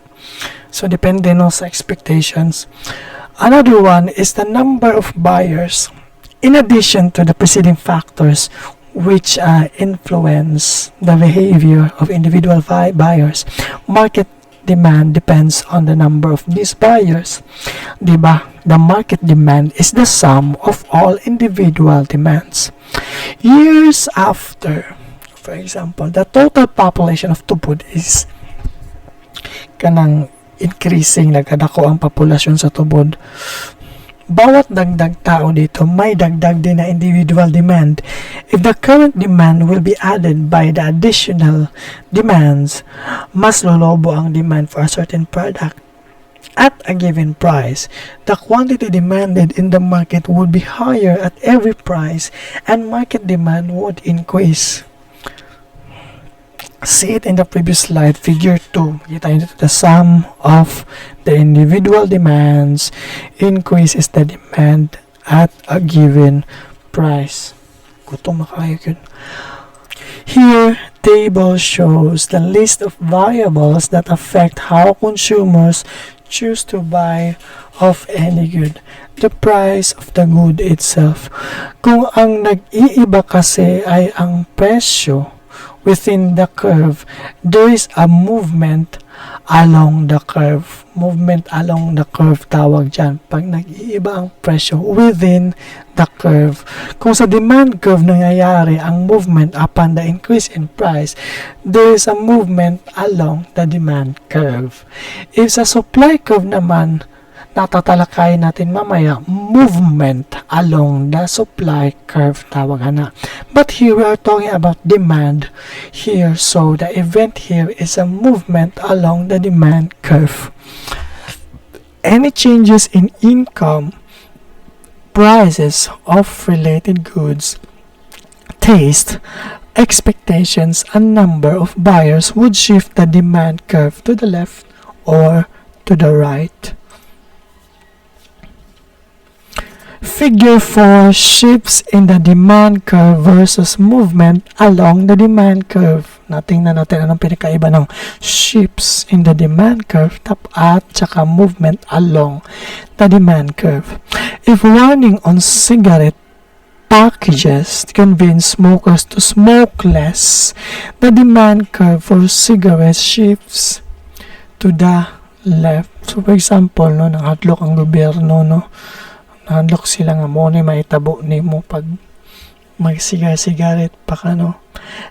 So depende sa expectations. Another one is the number of buyers. In addition to the preceding factors which influence the behavior of individual buyers, market demand depends on the number of these buyers. Diba? The market demand is the sum of all individual demands. Years after, for example, the total population of Tubod is kanang increasing, nagkadako ang populasyon sa Tubod. Bawat dagdag tao dito, may dagdag din na individual demand. If the current demand will be added by the additional demands, mas lolobo ang demand for a certain product. At a given price, the quantity demanded in the market would be higher at every price and market demand would increase. See it in the previous slide, figure 2. Kita nyo the sum of the individual demands increases the demand at a given price. Gutom makayo yun. Here, table shows the list of variables that affect how consumers choose to buy of any good. The price of the good itself. Kung ang nag-iiba kasi ay ang presyo within the curve, there is a movement along the curve. Movement along the curve tawag dyan. Pag nag-iiba ang presyo within the curve. Kung sa demand curve nangyayari ang movement upon the increase in price, there is a movement along the demand curve. If sa supply curve naman, Natatalakay natin mamaya, movement along the supply curve tawag na. But here we are talking about demand here. So the event here is a movement along the demand curve. Any changes in income, prices of related goods, taste, expectations, and number of buyers would shift the demand curve to the left or to the right. Figure 4 shifts in the demand curve versus movement along the demand curve. Natingnan natin anong pinakaiba ng shifts in the demand curve at saka movement along the demand curve. If warning on cigarette packages convince smokers to smoke less, the demand curve for cigarettes shifts to the left. So for example, no, nang-hadlok ang gobyerno, no, nahadlok sila nga mo ni maitabo ni mo pag magsigar-sigaret pa ka, no.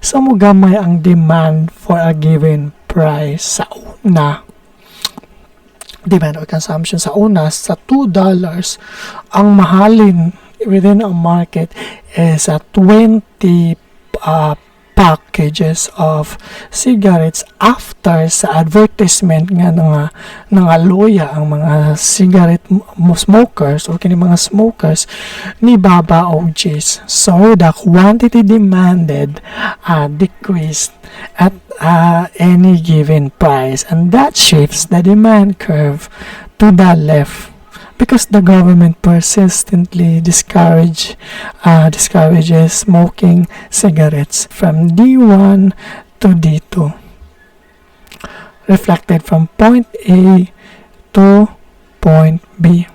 So mo gamay ang demand for a given price sa una. Demand or consumption sa una sa $2, ang mahalin within a market is 20 packages of cigarettes after sa advertisement nga nangaluya ang mga cigarette smokers o kini mga smokers ni baba og G's. So the quantity demanded decreased at any given price, and that shifts the demand curve to the left because the government persistently discourages smoking cigarettes from D1 to D2, reflected from point A to point B.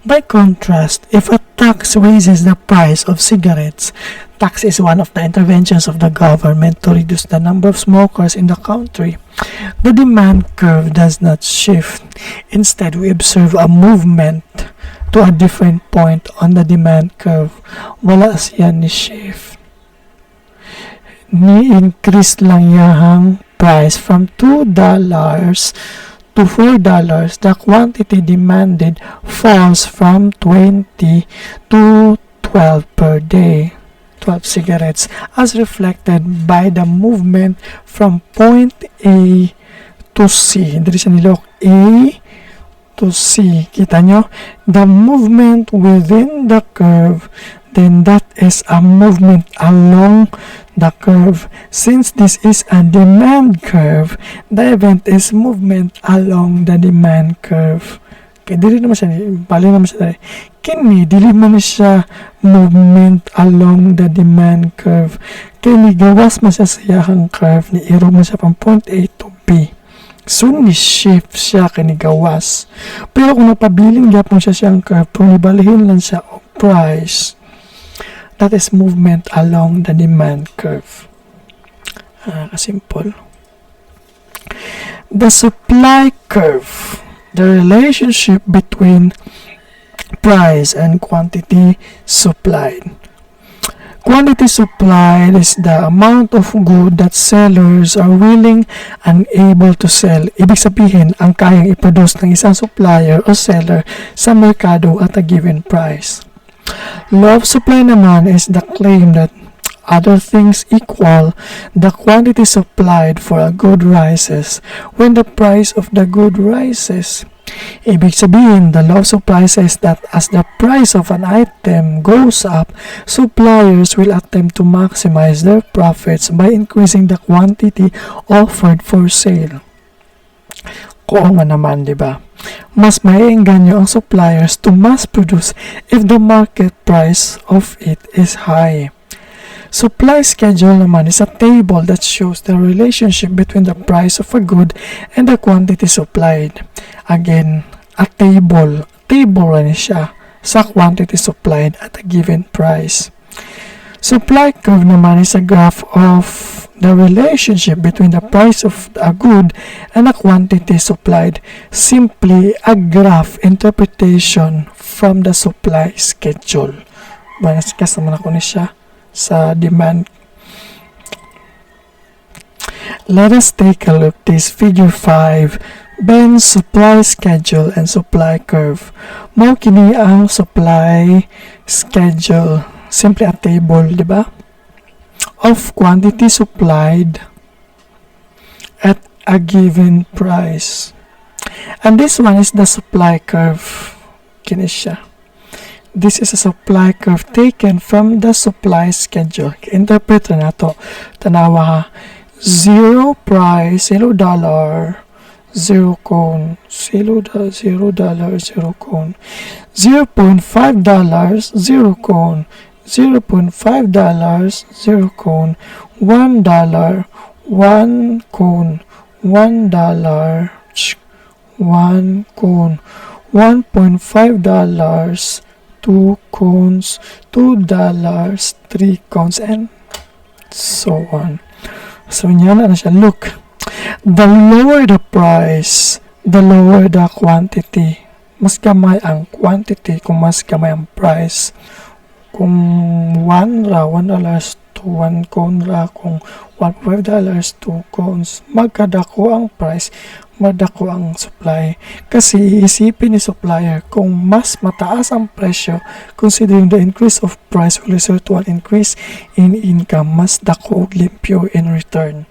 By contrast, if a tax raises the price of cigarettes, tax is one of the interventions of the government to reduce the number of smokers in the country. The demand curve does not shift. Instead, we observe a movement to a different point on the demand curve. Wala siya ni shift. Ni-increase lang yahang price from $2 to $4. The quantity demanded falls from 20 to 12 per day. 12 cigarettes as reflected by the movement from point A to C. Dito siya nilok A to C. Kita nyo? The movement within the curve, then that is a movement along the curve. Since this is a demand curve, the event is movement along the demand curve. Kaya dili naman siya, bali naman siya. Kini, dili man siya movement along the demand curve. Kini, gawas man siya sa iyahang curve, ni iro man siya from point A to B. So, ni-shift siya, kini gawas. Pero kung napabiling gyapon siya siyang curve, kung ibalihin lang siya o price, that is movement along the demand curve. Kasimple. The supply curve, the relationship between price and quantity supplied. Quantity supplied is the amount of good that sellers are willing and able to sell. Ibig sabihin, ang kayang i-produce ng isang supplier o seller sa merkado at a given price. Law of supply naman is the claim that other things equal, the quantity supplied for a good rises when the price of the good rises. Ibig sabihin, the law of supply says that as the price of an item goes up, suppliers will attempt to maximize their profits by increasing the quantity offered for sale. Kung nga naman, di ba? Mas maiengganyo ang suppliers to mass produce if the market price of it is high. Supply schedule naman is a table that shows the relationship between the price of a good and the quantity supplied. Again, a table rin siya sa quantity supplied at a given price. Supply curve naman is a graph of the relationship between the price of a good and the quantity supplied. Simply a graph interpretation from the supply schedule. Banaskas naman ako ni siya sa demand. Let us take a look this figure 5 Ben's supply schedule and supply curve. Mao kini ang supply schedule. Simply a table, di ba? Of quantity supplied at a given price. And this one is the supply curve. Kini siya. This is a supply curve taken from the supply schedule. Interpret na to. Tanawa ha. Zero price, $0, zero cone, $0, zero cone, $0.5, zero cone, $0.5, zero cone, $1, one cone, $1, one cone, $1.5, two cones, $2, three cones, and so on. So, yan na siya. Look, the lower the price, the lower the quantity. Mas gamay ang quantity kung mas gamay ang price. Kung $1 to 1 cone ra, kung $1.5 2 cones, magkadako ang price, madako ang supply. Kasi iisipin ni supplier kung mas mataas ang presyo, considering the increase of price will result to an increase in income, mas dako limpyo in return.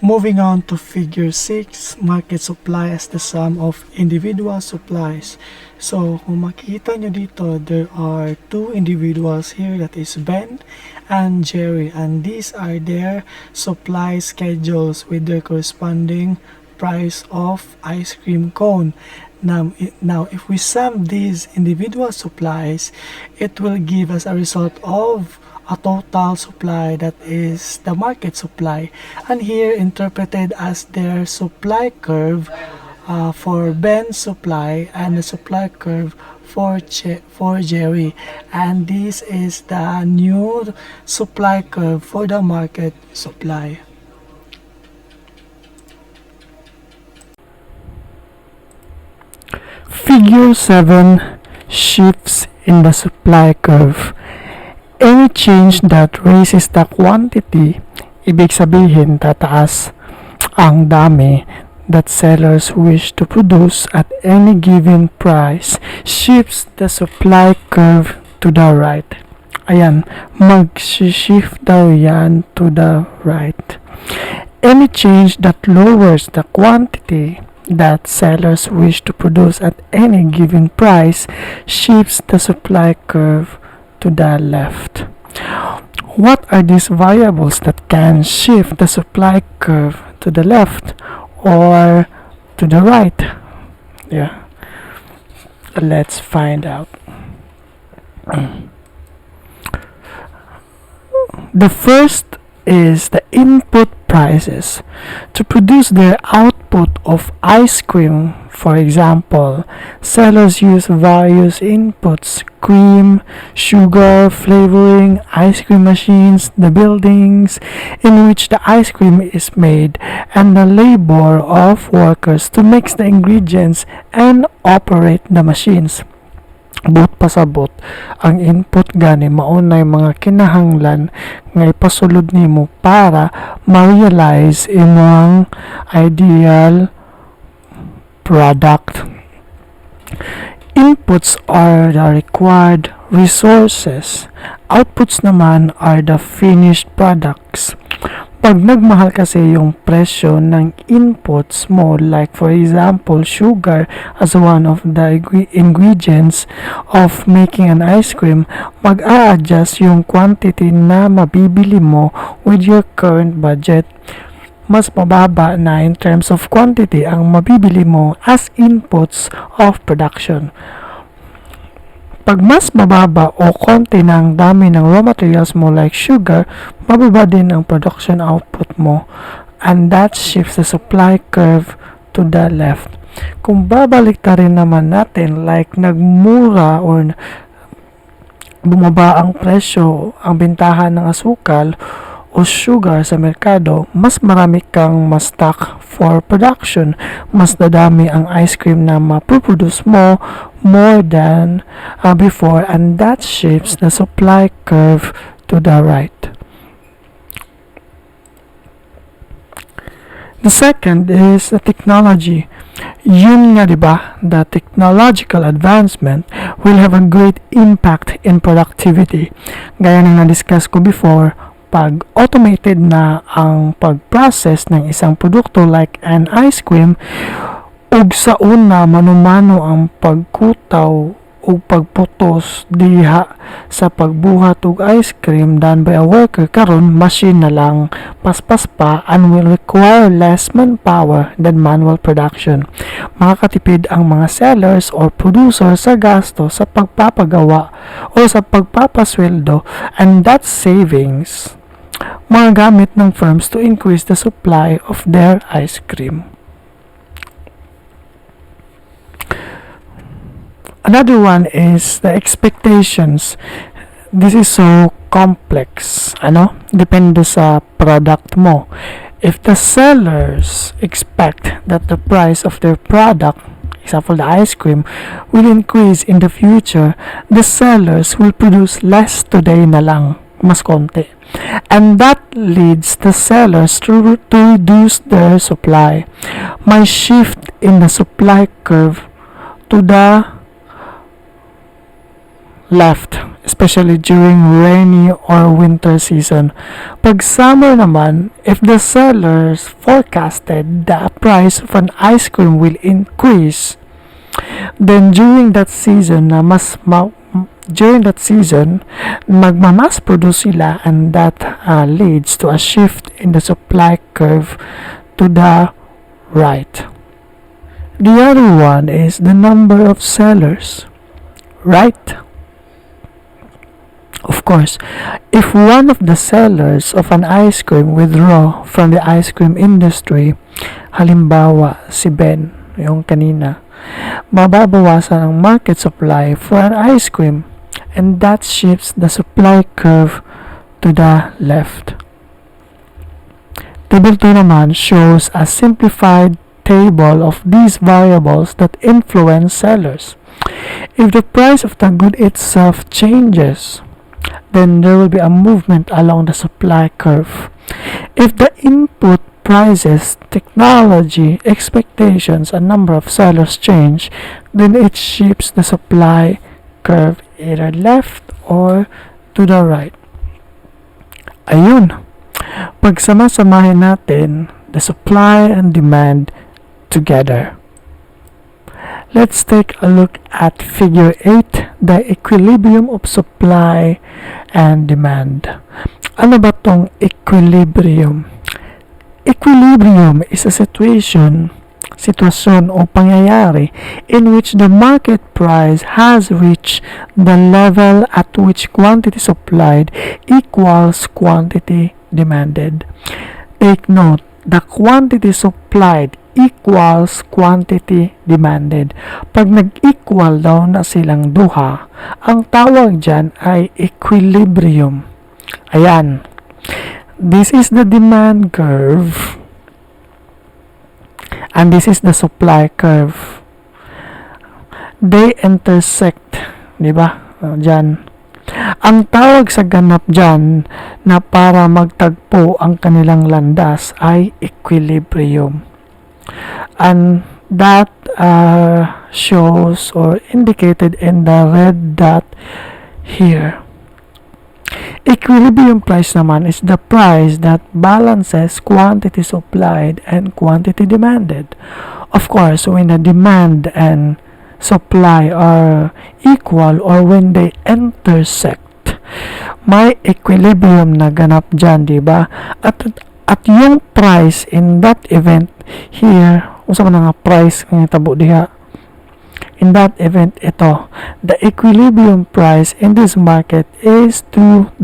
Moving on to figure 6, market supply as the sum of individual supplies. So, kung makikita nyo dito, there are two individuals here, that is Ben and Jerry, and these are their supply schedules with their corresponding price of ice cream cone. Now, if we sum these individual supplies, it will give us a result of a total supply, that is the market supply, and here interpreted as their supply curve for Ben's supply and the supply curve for Jerry, and this is the new supply curve for the market supply. Figure 7, shifts in the supply curve. Any change that raises the quantity, ibig sabihin tataas ang dami that sellers wish to produce at any given price, shifts the supply curve to the right. Ayan, mag-shift daw yan to the right. Any change that lowers the quantity that sellers wish to produce at any given price, shifts the supply curve to the left. What are these variables that can shift the supply curve to the left or to the right? Yeah, let's find out. The first is the input prices. To produce their output of ice cream, for example, sellers use various inputs: cream, sugar, flavoring, ice cream machines, the buildings in which the ice cream is made, and the labor of workers to mix the ingredients and operate the machines. But pasabot, ang input gani maunay mga kinahanglan nga ipasulod nimo para ma-realize imong ideal product. Inputs are the required resources. Outputs naman are the finished products. Pag nagmahal kasi yung presyo ng inputs mo, like for example, sugar as one of the ingredients of making an ice cream, mag-a-adjust yung quantity na mabibili mo with your current budget. Mas mababa na in terms of quantity ang mabibili mo as inputs of production. Pag mas mababa o konti ng dami ng raw materials mo like sugar, mababa din ang production output mo, and that shifts the supply curve to the left. Kung babalik ta rin naman natin, like nagmura or bumaba ang presyo, ang bintahan ng asukal o sugar sa merkado, mas marami kang ma-stock for production. Mas dadami ang ice cream na mapuproduce mo more than before, and that shifts the supply curve to the right. The second is the technology. Yun nga, di ba? The technological advancement will have a great impact in productivity. Gaya ng na-discuss ko before, pag automated na ang pag-process ng isang produkto like an ice cream, ug sa una manumano ang pagkutaw ug pagputos diha sa pagbuhat og ice cream done by a worker, karon machine na lang paspas pa and will require less manpower than manual production. Makakatipid ang mga sellers or producers sa gasto sa pagpapagawa o sa pagpapasweldo, and that savings magagamit ng firms to increase the supply of their ice cream. Another one is the expectations. This is so complex. Depende sa product mo. If the sellers expect that the price of their product, example the ice cream, will increase in the future, the sellers will produce less today na lang, mas konti. And that leads the sellers to reduce their supply. May shift in the supply curve to the left, especially during rainy or winter season. Pag summer naman, if the sellers forecasted the price of an ice cream will increase, then during that season magmamas produce sila, and that leads to a shift in the supply curve to the right. The other one is the number of sellers, right? Of course, if one of the sellers of an ice cream withdraw from the ice cream industry, halimbawa si Ben, yung kanina, mababawasan ang market supply for an ice cream, and that shifts the supply curve to the left. Table 2 naman shows a simplified table of these variables that influence sellers. If the price of the good itself changes, then there will be a movement along the supply curve. If the input prices, technology, expectations, and number of sellers change, then it shifts the supply curve either left or to the right. Ayun. Pagsama-samahin natin the supply and demand together. Let's take a look at figure 8, the equilibrium of supply and demand. Ano ba tong equilibrium? Equilibrium is a sitwasyon o pangyayari in which the market price has reached the level at which quantity supplied equals quantity demanded. Take note, the quantity supplied equals quantity demanded. Pag nag-equal daw na silang duha, ang tawag dyan ay equilibrium. Ayan. This is the demand curve. And this is the supply curve. They intersect. Diba? Dyan. Ang tawag sa ganap dyan na para magtagpo ang kanilang landas ay equilibrium. And that shows or indicated in the red dot here. Equilibrium price naman is the price that balances quantity supplied and quantity demanded. Of course, when the demand and supply are equal or when they intersect, may equilibrium na ganap dyan, diba? At yung price in that event here, usa man nga price ng tabo diha. In that event, ito, the equilibrium price in this market is $2.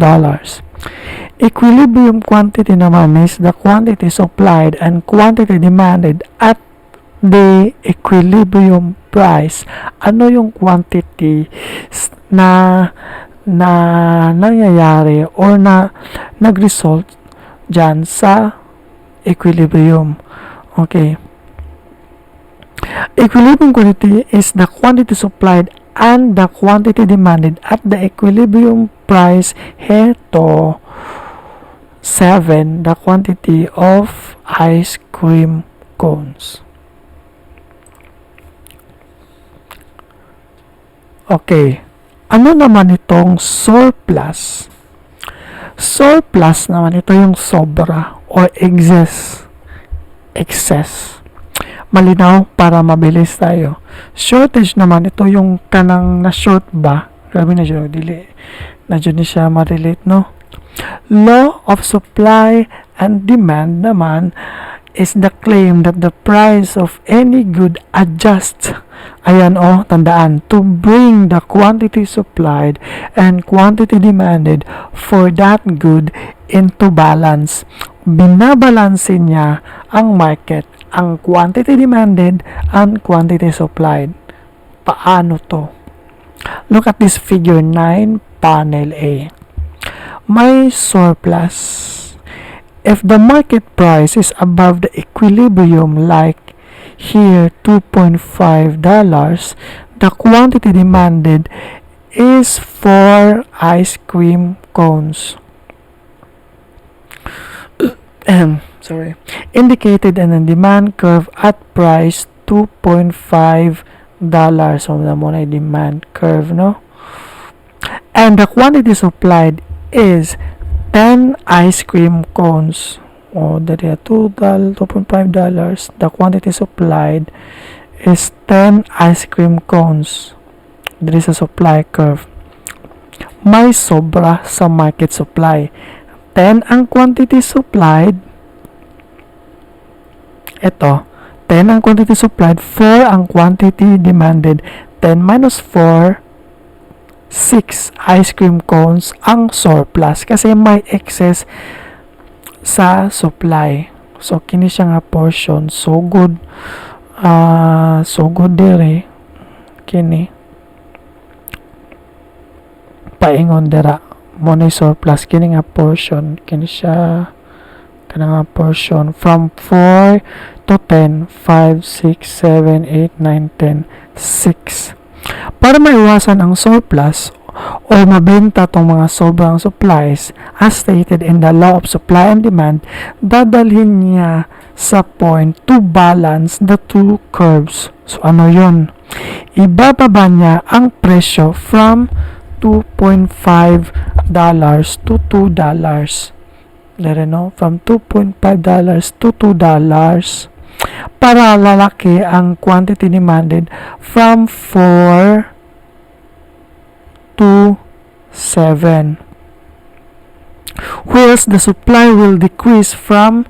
Equilibrium quantity naman is the quantity supplied and quantity demanded at the equilibrium price. Ano yung quantity na nangyayari or na nag-result dyan sa equilibrium? Okay. Equilibrium quantity is the quantity supplied and the quantity demanded at the equilibrium price. Heto, 7 the quantity of ice cream cones. Okay. Ano naman itong surplus? Surplus naman ito yung sobra or excess. Malinaw para mabilis tayo. Shortage naman ito yung kanang na short ba? Grabe na siya, dili. Na dyan siya ma-relate, no? Law of supply and demand naman is the claim that the price of any good adjusts, ayan tandaan, to bring the quantity supplied and quantity demanded for that good into balance. Binabalansin niya ang market, ang quantity demanded and quantity supplied. Paano to? Look at this figure 9, panel A. May surplus. If the market price is above the equilibrium, like here $2.5, the quantity demanded is 4 ice cream cones. Sorry. Indicated in the demand curve at price $2.5. So, muna demand curve, no? And the quantity supplied is 10 ice cream cones. Dari $2.5. The quantity supplied is 10 ice cream cones. Dari sa supply curve. May sobra sa market supply. 10 ang quantity supplied. Ito, 10 ang quantity supplied, 4 ang quantity demanded. 10 minus 4, 6 ice cream cones ang surplus kasi may excess sa supply. So kini siya nga portion, so good dere kini paingon dera mo na surplus kini nga portion, kini siya kana nga portion from 4 to 10, 5, 6, 7, 8, 9, 10, 6. Para maiwasan ang surplus o mabenta tong mga sobrang supplies, as stated in the law of supply and demand, dadalhin niya sa point to balance the two curves. So ano yun? Ibababa niya ang presyo from $2.5 to $2. There, no? From $2.5 to $2 para lalaki ang quantity demanded from 4 to 7, whereas the supply will decrease from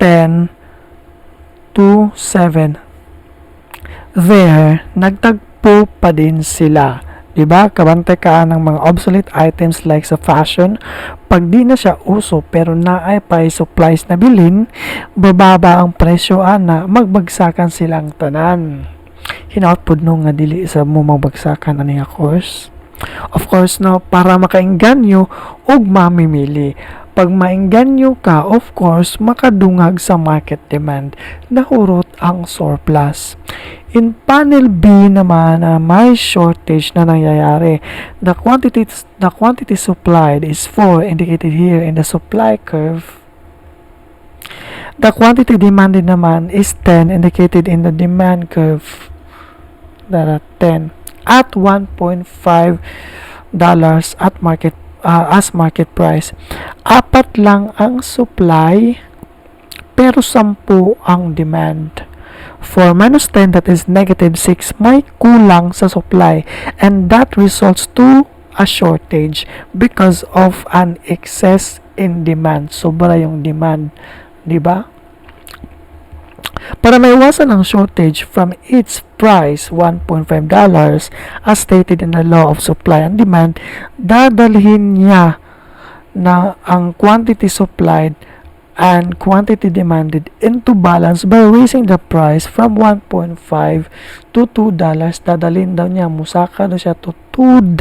10 to 7. There, nagtagpo pa din sila. Diba? Kabantay ka ng mga obsolete items like sa fashion. Pag di na siya uso pero naay pa supplies na bilhin, bababa ang presyo ana, magbagsakan silang tanan. Hinautpod no nga dili sa mo magbagsakan ani nga course. Of course no, para makainganyo og mamimili. Pag maingganyo ka, of course, makadungag sa market demand, nahurot ang surplus. In panel B naman, may shortage na nangyayari. The quantity supplied is 4, indicated here in the supply curve. The quantity demanded naman is 10, indicated in the demand curve. There are 10 at $1.5 at market as market price. 4 lang ang supply pero 10 ang demand. 4 minus 10, that is negative 6, may kulang sa supply, and that results to a shortage because of an excess in demand. Sobra yung demand, di ba? Para maiwasan ang shortage from its price $1.5 as stated in the law of supply and demand, dadalhin niya na ang quantity supplied and quantity demanded into balance by raising the price from $1.5 to $2. Dadalhin daw niya, musaka daw siya to $2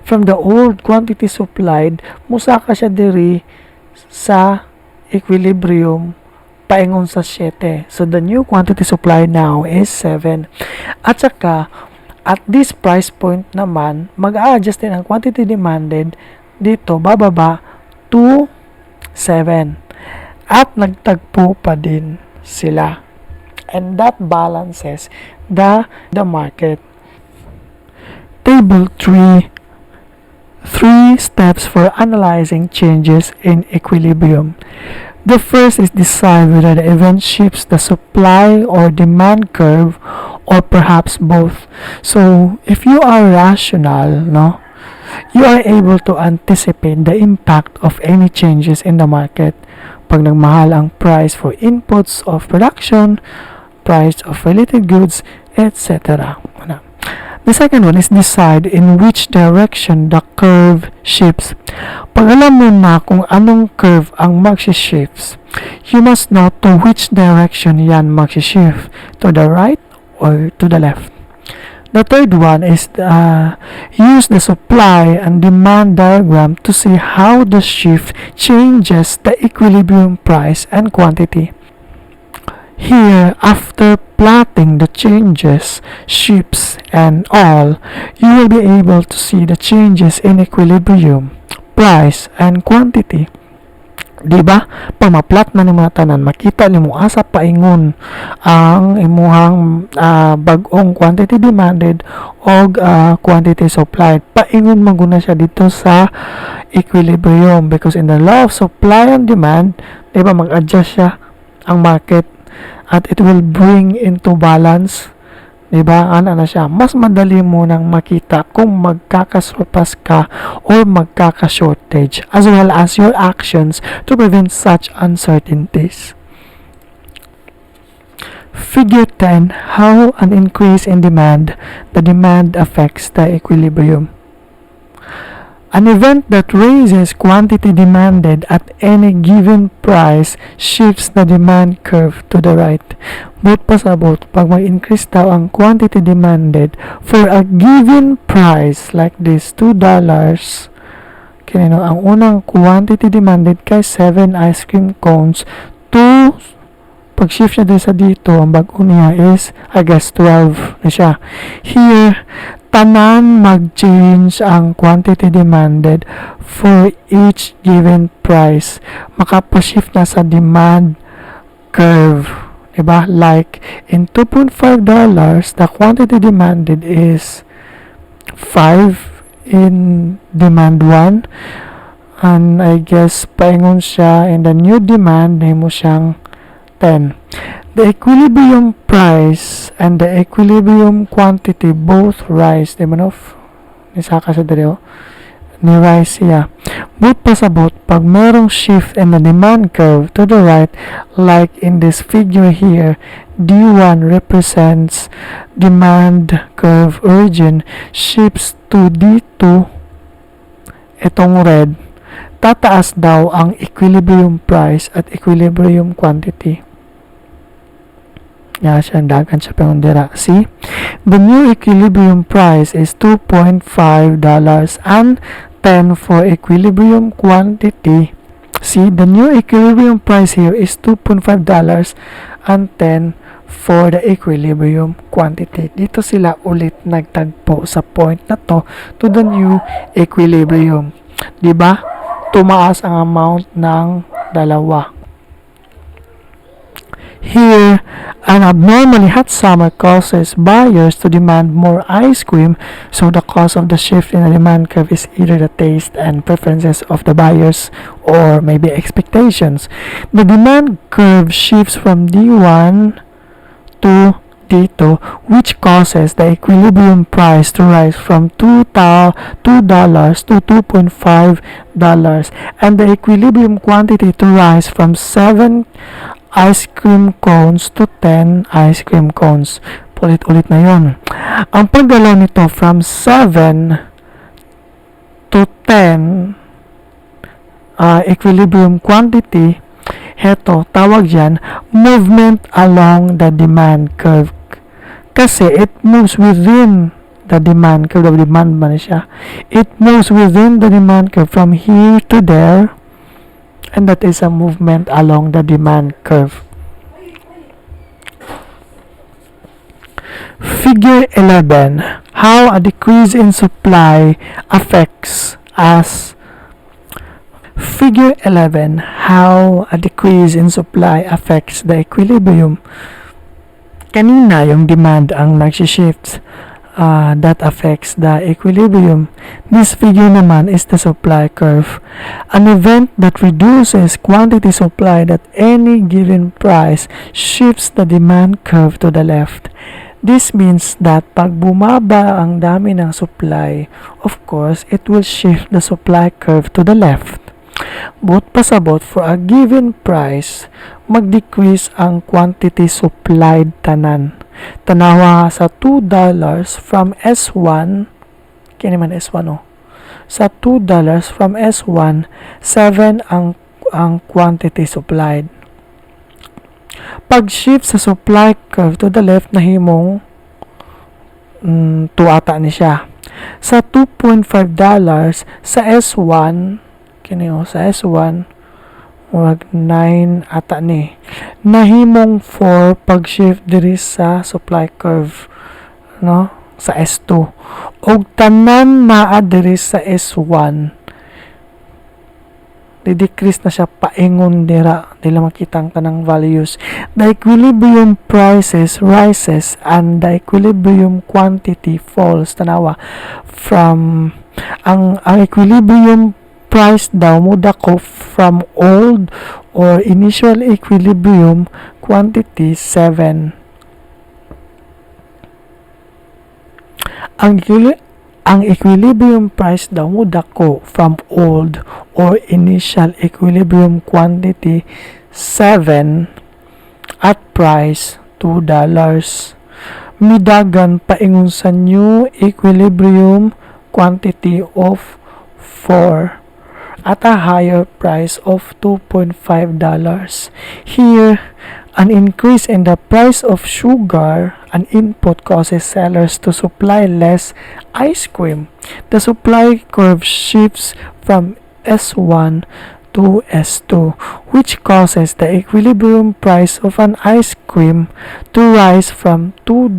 from the old quantity supplied, musaka siya diri sa equilibrium paingon sa 7. So the new quantity supply now is 7. At saka at this price point naman, mag-a-adjust din ang quantity demanded dito bababa to 7. At nagtagpo pa din sila. And that balances the market. Table 3. 3 steps for analyzing changes in equilibrium. The first is decide whether the event shifts the supply or demand curve or perhaps both. So, if you are rational, no, you are able to anticipate the impact of any changes in the market. Pag nagmahal ang price for inputs of production, price of related goods, etc. The second one is decide in which direction the curve shifts. Pag alam mo na kung anong curve ang mag-shifts, you must know to which direction yan mag-shift, to the right or to the left. The third one is use the supply and demand diagram to see how the shift changes the equilibrium price and quantity. Here, after plotting the changes, shifts, and all, you will be able to see the changes in equilibrium, price, and quantity. Diba? Pag ma-plot na ni mga tanan, makita ni mo asa paingon ang imuhang bag-ong quantity demanded o quantity supplied. Paingon maguna siya dito sa equilibrium because in the law of supply and demand, diba, mag-adjust siya ang market at it will bring into balance, diba? Ano na siya, mas madali mo nang makita kung magkakasurplus ka or magkaka-shortage, as well as your actions to prevent such uncertainties. Figure 10, how an increase in demand, the demand affects the equilibrium. An event that raises quantity demanded at any given price shifts the demand curve to the right. Both pasabot, pag mag-increase daw ang quantity demanded for a given price like this, $2, kinino, ang unang quantity demanded kay 7 ice cream cones, 2, pag-shift niya din sa dito, ang bago niya is, I guess, 12 na siya. Here, tanan mag-change ang quantity demanded for each given price. Makapa-shift na sa demand curve. Diba? Like, in $2.5, the quantity demanded is 5 in demand 1. And I guess, paingon siya, in the new demand, mo siyang 10. The equilibrium price and the equilibrium quantity both rise. Di ba no? Nisaka sa dito. Ni-rise siya. Both pasabot pag merong shift in the demand curve to the right, like in this figure here, D1 represents demand curve origin, shifts to D2, itong red, tataas daw ang equilibrium price at equilibrium quantity. Nga siya, dagan siya pangundira. See? The new equilibrium price is $2.5 and 10 for equilibrium quantity. See? The new equilibrium price here is $2.5 and 10 for the equilibrium quantity. Dito sila ulit nagtagpo sa point na to the new equilibrium. Diba? Tumaas ang amount ng dalawa. Here, an abnormally hot summer causes buyers to demand more ice cream, so the cause of the shift in the demand curve is either the taste and preferences of the buyers or maybe expectations. The demand curve shifts from D1 to D2, which causes the equilibrium price to rise from $2 to $2.5, and the equilibrium quantity to rise from 7 ice cream cones to 10 ice cream cones. Ulit-ulit na yon. Ang paggalaw nito from 7 to 10 equilibrium quantity, heto, tawag yan, movement along the demand curve. Kasi it moves within the demand curve. The demand ba na siya? It moves within the demand curve from here to there, and that is a movement along the demand curve. Figure 11. How a decrease in supply affects us. Figure 11, how a decrease in supply affects the equilibrium. Kanina, yung demand ang nag-shift that affects the equilibrium. This figure naman is the supply curve. An event that reduces quantity supply at any given price shifts the demand curve to the left. This means that pag bumaba ang dami ng supply, of course, it will shift the supply curve to the left. But pasabot, for a given price, mag-decrease ang quantity supplied tanan. Tanawa sa $2 from S1, kini man S1 sa $2 from S1, 7 ang quantity supplied. Pag shift sa supply curve to the left, nahimong 2 ata ni siya. Sa $2.5 sa S1, kini sa S1, wag 9 ata ni. Nahimong 4 pag shift diri sa supply curve, no? Sa S2. Og tanan naa diri sa S1, di-decrease na siya paingon dira, dila makita ang tanang values. The equilibrium prices rises and the equilibrium quantity falls. Tanawa, from ang equilibrium price daw mo dako from old or initial equilibrium quantity 7. Ang equilibrium price daw mo dako from old or initial equilibrium quantity 7 at price $2. Midagan paingon sa new equilibrium quantity of 4 at a higher price of $2.5. Here, an increase in the price of sugar, an input, causes sellers to supply less ice cream. The supply curve shifts from S1 to S2, which causes the equilibrium price of an ice cream to rise from $2,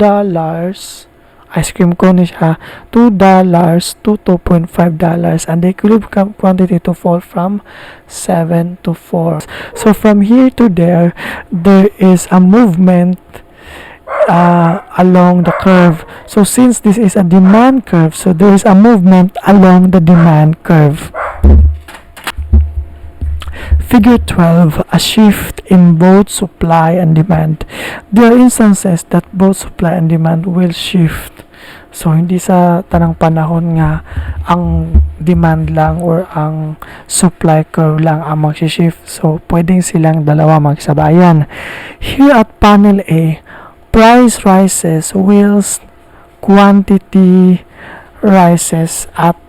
ice cream cone siya, $2 to $2.5, and the equilibrium quantity to fall from 7 to 4. So from here to there is a movement along the curve. So since this is a demand curve, so there is a movement along the demand curve. Figure 12, a shift in both supply and demand. There are instances that both supply and demand will shift. So, hindi sa tanang panahon nga ang demand lang or ang supply curve lang ang mag-shift. So, pwedeng silang dalawa magsabayan. Here at panel A, price rises whilst quantity rises at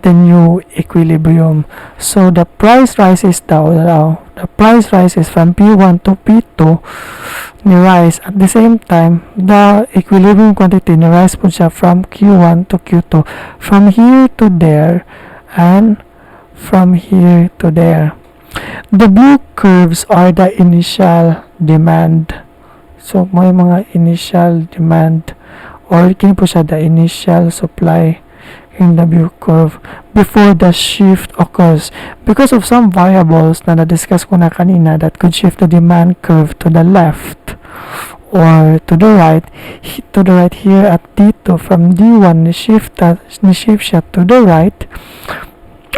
the new equilibrium. So, the price rises the price rises from P1 to P2 ni rise. At the same time, the equilibrium quantity ni rise po siya from Q1 to Q2. From here to there, and from here to there. The blue curves are the initial demand. So, may mga initial demand, or kini po siya the initial supply in the blue curve before the shift occurs. Because of some variables na na-discuss ko na kanina that could shift the demand curve to the left or to the right here at D2, from D1 ni-shift siya to the right,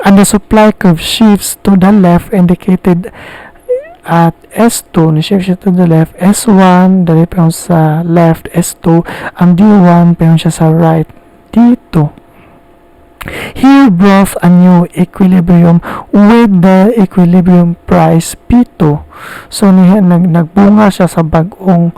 and the supply curve shifts to the left indicated at S2, ni-shift siya to the left, S1 dali pa yung sa left, S2, ang D1 pa yung siya sa right, D2. Here brought a new equilibrium with the equilibrium price P2. So nagbunga siya sa bagong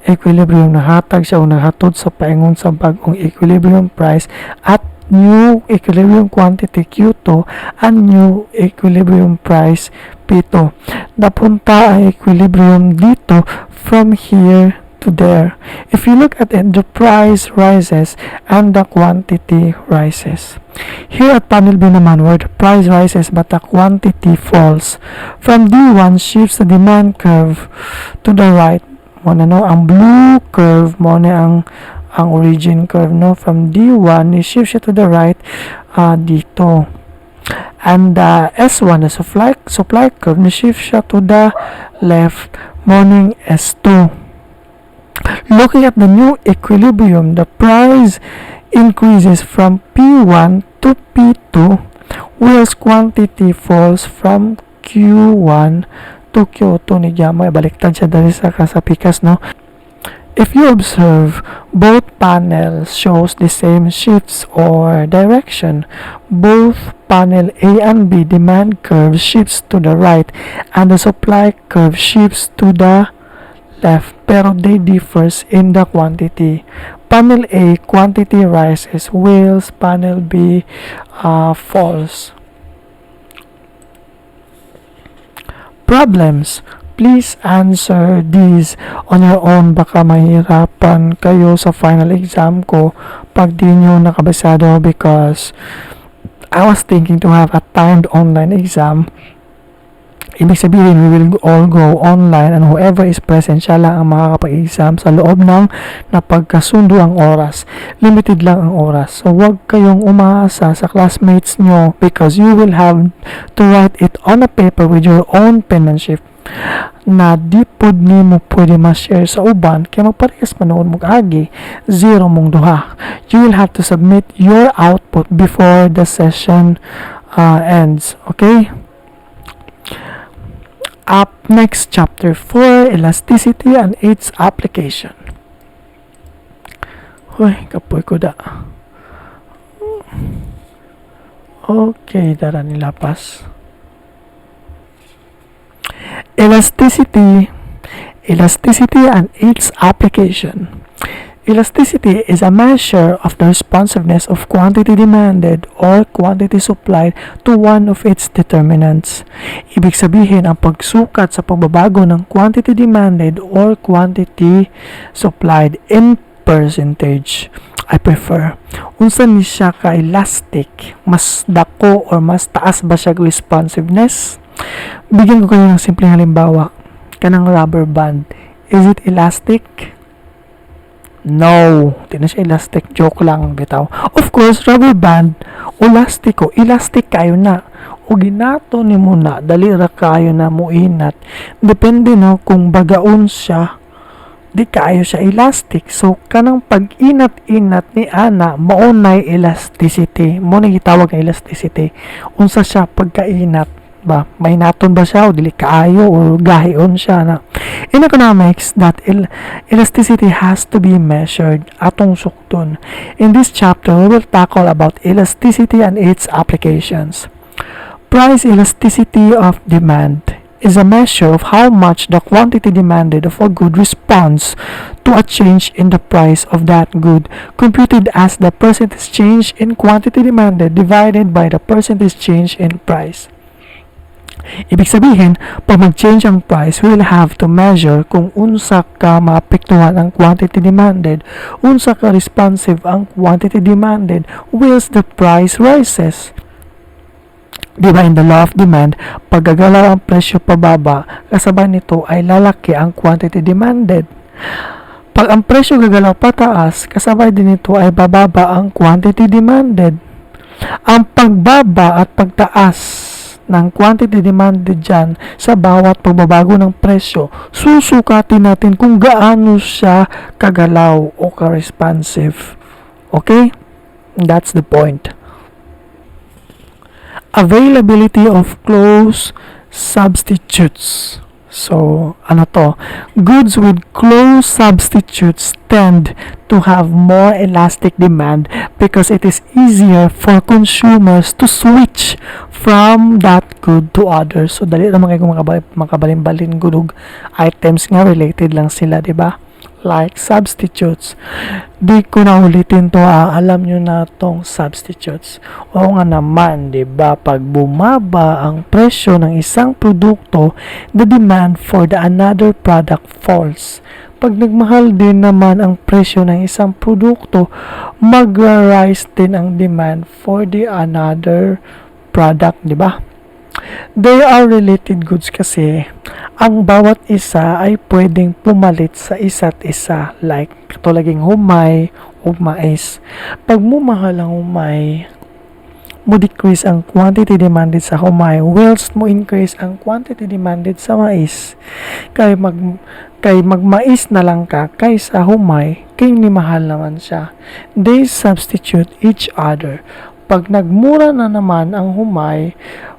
equilibrium, nahatag siya o naghatod sa paingon sa bagong equilibrium price at new equilibrium quantity Q2 and new equilibrium price P2. Napunta ang equilibrium dito from here to there. If you look at it, the price rises and the quantity rises. Here at panel B naman, where the price rises but the quantity falls, from D1 shifts the demand curve to the right. Ang blue curve mo na ang origin curve, no? From D1 i-shift siya to the right dito. And S1, the supply curve, ni-shift siya to the left, morning S2. Looking at the new equilibrium, the price increases from P1 to P2, whereas quantity falls from Q1 to Q2. Ni Jamoy, baliktad siya dali sa pikas, no? If you observe, both panels shows the same shifts or direction. Both panel A and B demand curve shifts to the right and the supply curve shifts to the left, pero they differs in the quantity. Panel A, quantity rises, whilst panel B falls. Problems. Please answer these on your own. Baka mahirapan kayo sa final exam ko pag di nyo nakabasado, because I was thinking to have a timed online exam. Ibig sabihin, we will all go online and whoever is present, siya lang ang makakapag-exam sa loob ng napagkasundo ang oras. Limited lang ang oras. So, wag kayong umaasa sa classmates nyo, because you will have to write it on a paper with your own penmanship na di pod ni mo pwede ma-share sa uban, kaya magparehas manood mo agi, zero mong duha. You will have to submit your output before the session ends. Okay? Up next, chapter 4, elasticity and its application. Hoy, kapoy ko da. Okay, dara nilapas. Elasticity and its application. Elasticity is a measure of the responsiveness of quantity demanded or quantity supplied to one of its determinants. Ibig sabihin, ang pagsukat sa pagbabago ng quantity demanded or quantity supplied in percentage. I prefer. Unsa ni siya ka-elastic? Mas dako or mas taas ba siya responsiveness? Bigyan ko kayo ng simpleng halimbawa. Kanang rubber band. Is it elastic? No. Di na siya elastic. Joke lang bitaw. Of course, rubber band, elastiko. Elastic kayo na. O ginato ni mo na. Dalira kayo na muinat. Depende no kung bagaon siya. Di kayo siya elastic. So, kanang pag-inat-inat ni ana, maunay elasticity. Maunay gitawag ng elasticity. Unsa siya pagkainat ba? May naton ba siya o dili kaayo o gahion siya na. In economics, that elasticity has to be measured atong sukton. In this chapter, we will tackle about elasticity and its applications. Price elasticity of demand is a measure of how much the quantity demanded of a good responds to a change in the price of that good, computed as the percentage change in quantity demanded divided by the percentage change in price. Ibig sabihin, pag mag-change ang price, we will have to measure kung unsa ka maapektuhan ang quantity demanded, unsa ka responsive ang quantity demanded, whilst the price rises. Diba in the law of demand, pag gagalaw ang presyo pababa, kasabay nito ay lalaki ang quantity demanded. Pag ang presyo gagalaw pataas, kasabay din nito ay bababa ang quantity demanded. Ang pagbaba at pagtaas ng quantity demanded dyan sa bawat pagbabago ng presyo, susukatin natin kung gaano siya kagalaw o ka-responsive. Okay? That's the point. Availability of close substitutes. So, ano to? Goods with close substitutes tend to have more elastic demand because it is easier for consumers to switch from that good to others. So, dali naman kayo makabalin-balin gudog items nga related lang sila, di ba? Like substitutes. Di ko na ulitin to, alam nyo na tong substitutes. O nga naman, di ba, pag bumaba ang presyo ng isang produkto, the demand for the another product falls. Pag nagmahal din naman ang presyo ng isang produkto, mag-rise din ang demand for the another product, di ba? They are related goods kasi ang bawat isa ay pwedeng pumalit sa isa't isa, like katulaging humay o mais. Pag mumahal ang humay, mo decrease ang quantity demanded sa humay whilst mo increase ang quantity demanded sa mais. Kay magmais na lang ka kaysa humay, kay ni mahal naman siya. They substitute each other. Pag nagmura na naman ang humay,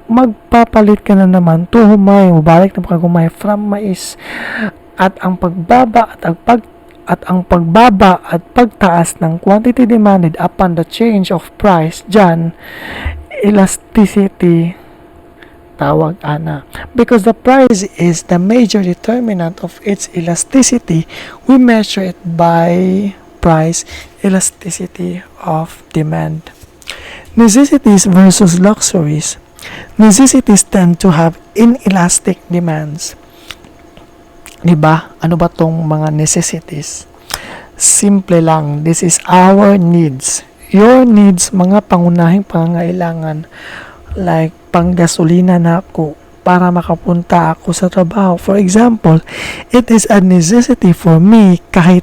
magpapalit ka na naman to humay, mabalik na humay from mais. At ang pagbaba at pagtaas ng quantity demanded upon the change of price, dyan, elasticity tawag ana. Because the price is the major determinant of its elasticity, we measure it by price elasticity of demand. Necessities versus luxuries. Necessities tend to have inelastic demands. Diba? Ano ba tong mga necessities? Simple lang. This is our needs. Your needs, mga pangunahing pangangailangan. Like, panggasolina na ako para makapunta ako sa trabaho. For example, it is a necessity for me kahit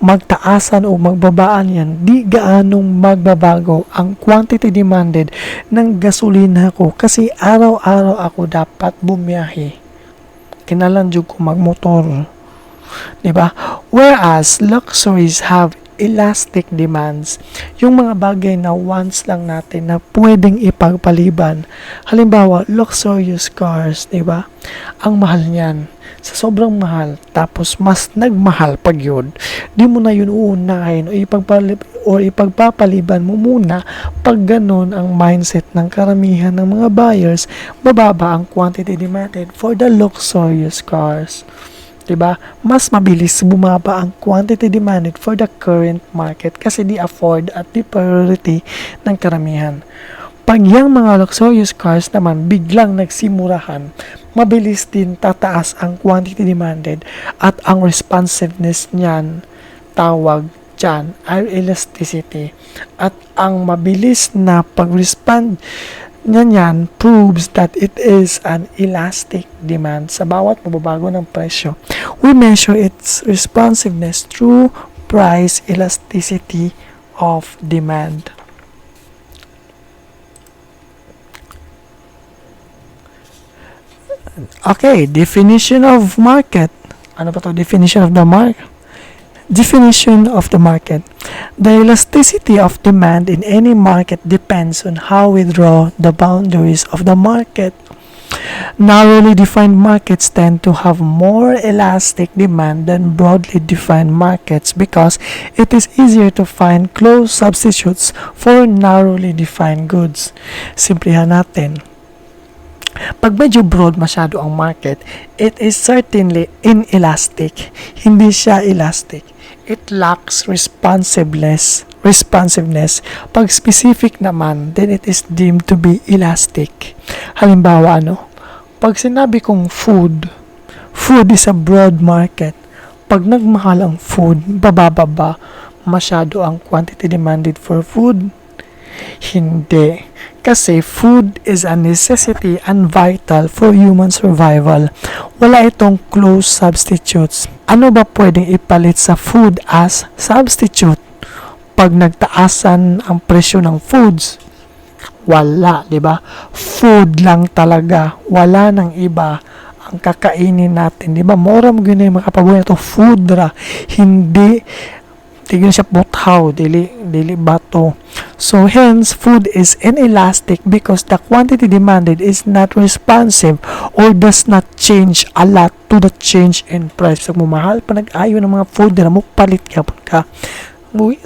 magtaasan o magbabaan yan, di gaanong magbabago ang quantity demanded ng gasolina ko kasi araw-araw ako dapat bumiyahe. Kinalanjog ko magmotor. Diba? Whereas, luxuries have elastic demands. Yung mga bagay na wants lang natin na pwedeng ipagpaliban. Halimbawa, luxurious cars, diba? Ang mahal niyan. Sa sobrang mahal, tapos mas nagmahal pag yun, di mo na yun uunahin o ipagpapaliban mo muna. Pag ganun ang mindset ng karamihan ng mga buyers, bababa ang quantity demanded for the luxurious cars. Diba? Mas mabilis bumaba ang quantity demanded for the current market kasi di afford at di priority ng karamihan. Pag yung mga luxurious cars naman biglang nagsimurahan, mabilis din tataas ang quantity demanded at ang responsiveness niyan, tawag dyan, ay elasticity. At ang mabilis na pag-respond niyan proves that it is an elastic demand sa bawat mababago ng presyo. We measure its responsiveness through price elasticity of demand. Okay, definition of market. Ano ba to? Definition of the market. Definition of the market. The elasticity of demand in any market depends on how we draw the boundaries of the market. Narrowly defined markets tend to have more elastic demand than broadly defined markets because it is easier to find close substitutes for narrowly defined goods. Simplihan natin. Pag medyo broad masyado ang market, it is certainly inelastic. Hindi siya elastic. It lacks responsiveness. Pag specific naman, then it is deemed to be elastic. Halimbawa, pag sinabi kong food is a broad market. Pag nagmahal ang food, bababa masyado ang quantity demanded for food. Hindi. Kasi food is a necessity and vital for human survival. Wala itong close substitutes. Ano ba pwedeng ipalit sa food as substitute? Pag nagtaasan ang presyo ng foods, wala, di ba? Food lang talaga. Wala nang iba ang kakainin natin, di ba? Mora mo gano'n yung makapabuhay na ito. Food ra. Hindi tignan siya buthaw, dili bato. So hence, food is inelastic because the quantity demanded is not responsive or does not change a lot to the change in price. So, mumahal pa nag-ayo ng mga food na mo palit ka.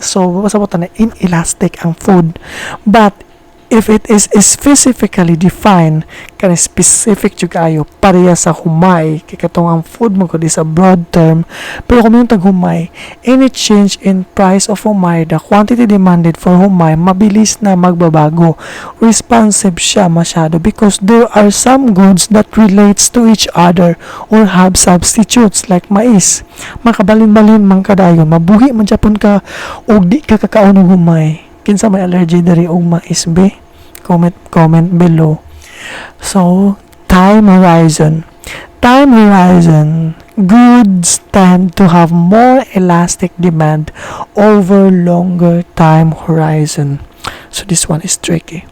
So, masabutan na inelastic ang food. But if it is specifically defined, kan specific juga ayo pareha sa humay, kay katong ang food mo ko di sa broad term, pero kung yung tag humay, any change in price of humay, the quantity demanded for humay, mabilis na magbabago. Responsive siya masyado because there are some goods that relates to each other or have substitutes like mais. Makabalin-balin man kadayon, mabuhi man Japon ka og di ka kakaon og humay. Kinsa may allergy diri og mais be? Comment below. So, time horizon. Time horizon. Goods tend to have more elastic demand over longer time horizon. So, this one is tricky.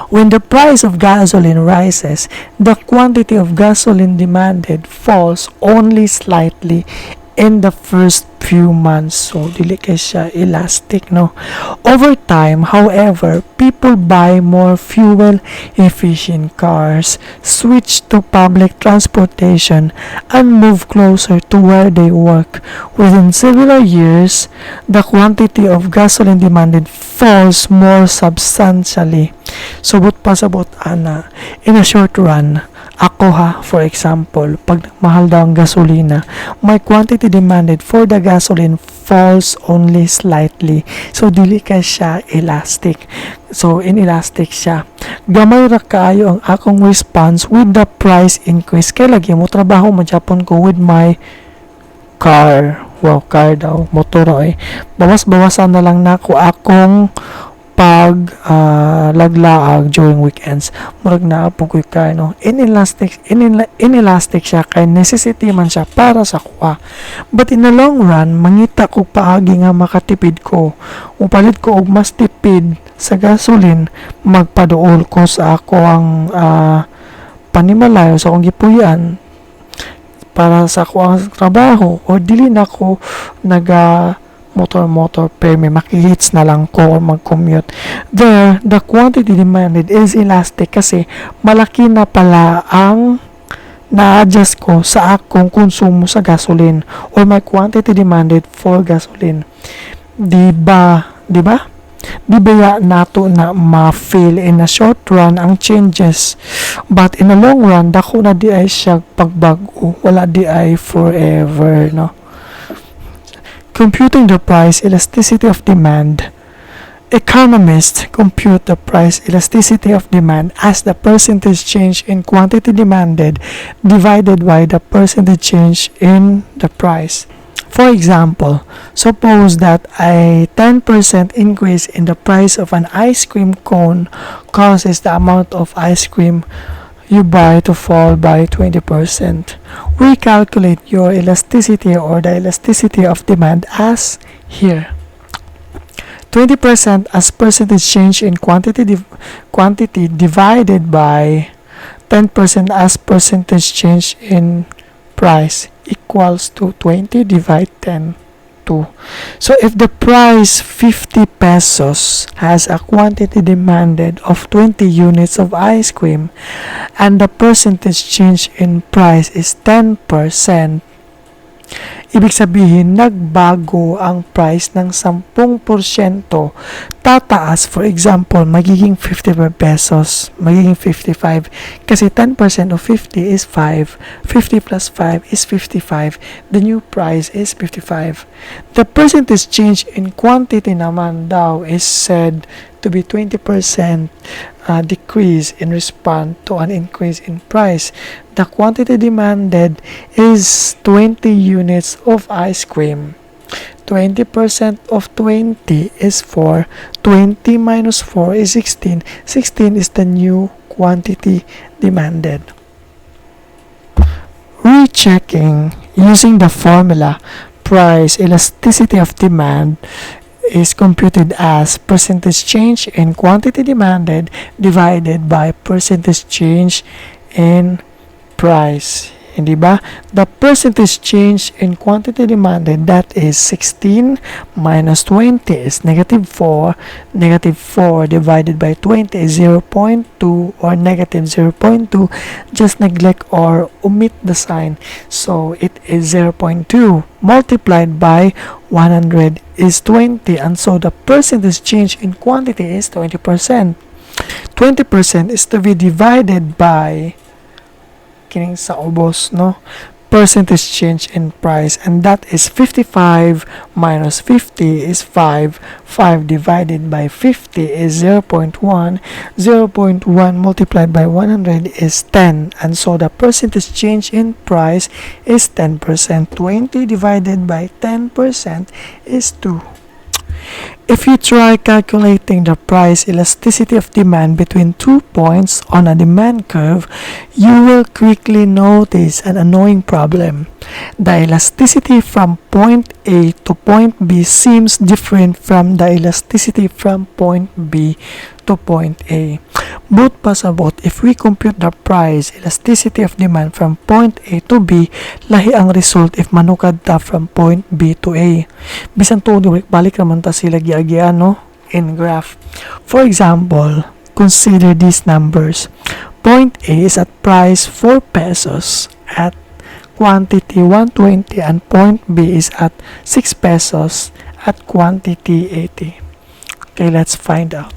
When the price of gasoline rises, the quantity of gasoline demanded falls only slightly in the first few months. So, dili kay siya elastic, no? Over time, however, people buy more fuel-efficient cars, switch to public transportation, and move closer to where they work. Within several years, the quantity of gasoline demanded falls more substantially. Subot pa sabot ana. In a short run, ako ha, for example, pag mahal daw ang gasolina, my quantity demanded for the gasoline falls only slightly. So, dili ka siya elastic. So, inelastic siya. Gamay ra kaayo ang akong response with the price increase. Kaya lagi mo trabaho magyapon ko with my car. Wow, car daw. Motor eh. Bawas-bawasan na lang na ko akong pag laglaag during weekends. Murag na po ko kay no. Inelastic siya kay necessity man siya para sa kuha. But in the long run, mangita ko paagi nga makatipid ko. Upalit ko og mas tipid sa gasoline, magpaduol ko sa ako ang panimalayo sa akong gipuyan para sa ako ang trabaho o dili na ko motor may makihits na lang ko or mag-commute. There, the quantity demanded is elastic kasi malaki na pala ang na-adjust ko sa akong konsumo sa gasoline or my quantity demanded for gasoline. Diba? Di ba nato na ma-feel in a short run ang changes, but in a long run dako na di ay siya pagbago, wala di ay forever, no? Computing the price elasticity of demand. Economists compute the price elasticity of demand as the percentage change in quantity demanded divided by the percentage change in the price. For example, suppose that a 10% increase in the price of an ice cream cone causes the amount of ice cream you buy to fall by 20%. We calculate your elasticity or the elasticity of demand as here. 20% as percentage change in quantity divided by 10% as percentage change in price equals to 20 divide 10 2. So if the price 50 pesos has a quantity demanded of 20 units of ice cream and the percentage change in price is 10%, ibig sabihin nagbago ang price ng 10%, tataas. For example, magiging 55 pesos, magiging 55 kasi 10% of 50 is 5, 50 plus 5 is 55, the new price is 55. The percentage change in quantity naman daw is said to be 20% decrease in response to an increase in price. The quantity demanded is 20 units of ice cream. 20% of 20 is 4. 20 minus 4 is 16. 16 is the new quantity demanded. Rechecking using the formula price elasticity of demand is computed as percentage change in quantity demanded divided by percentage change in price. Hindi ba? The percentage change in quantity demanded, that is 16 minus 20 is negative 4. Negative 4 divided by 20 is 0.2 or negative 0.2. Just neglect or omit the sign. So it is 0.2 multiplied by 100 is 20. And so the percentage change in quantity is 20%. 20% is to be divided by kining sa ubos, no? Percentage change in price, and that is 55 minus 50 is 5. 5 divided by 50 is 0.1. 0.1 multiplied by 100 is 10, and so the percentage change in price is 10%. 20 divided by 10% is 2. If you try calculating the price elasticity of demand between 2 points on a demand curve, you will quickly notice an annoying problem. The elasticity from point A to point B seems different from the elasticity from point B to point A. Both pasabot if we compute the price elasticity of demand from point A to B, lahi ang result if manukad ta from point B to A. Bisan to balik naman ta sila giagian no in graph. For example, consider these numbers. Point A is at price 4 pesos at quantity 120 and point B is at 6 pesos at quantity 80. Okay, let's find out.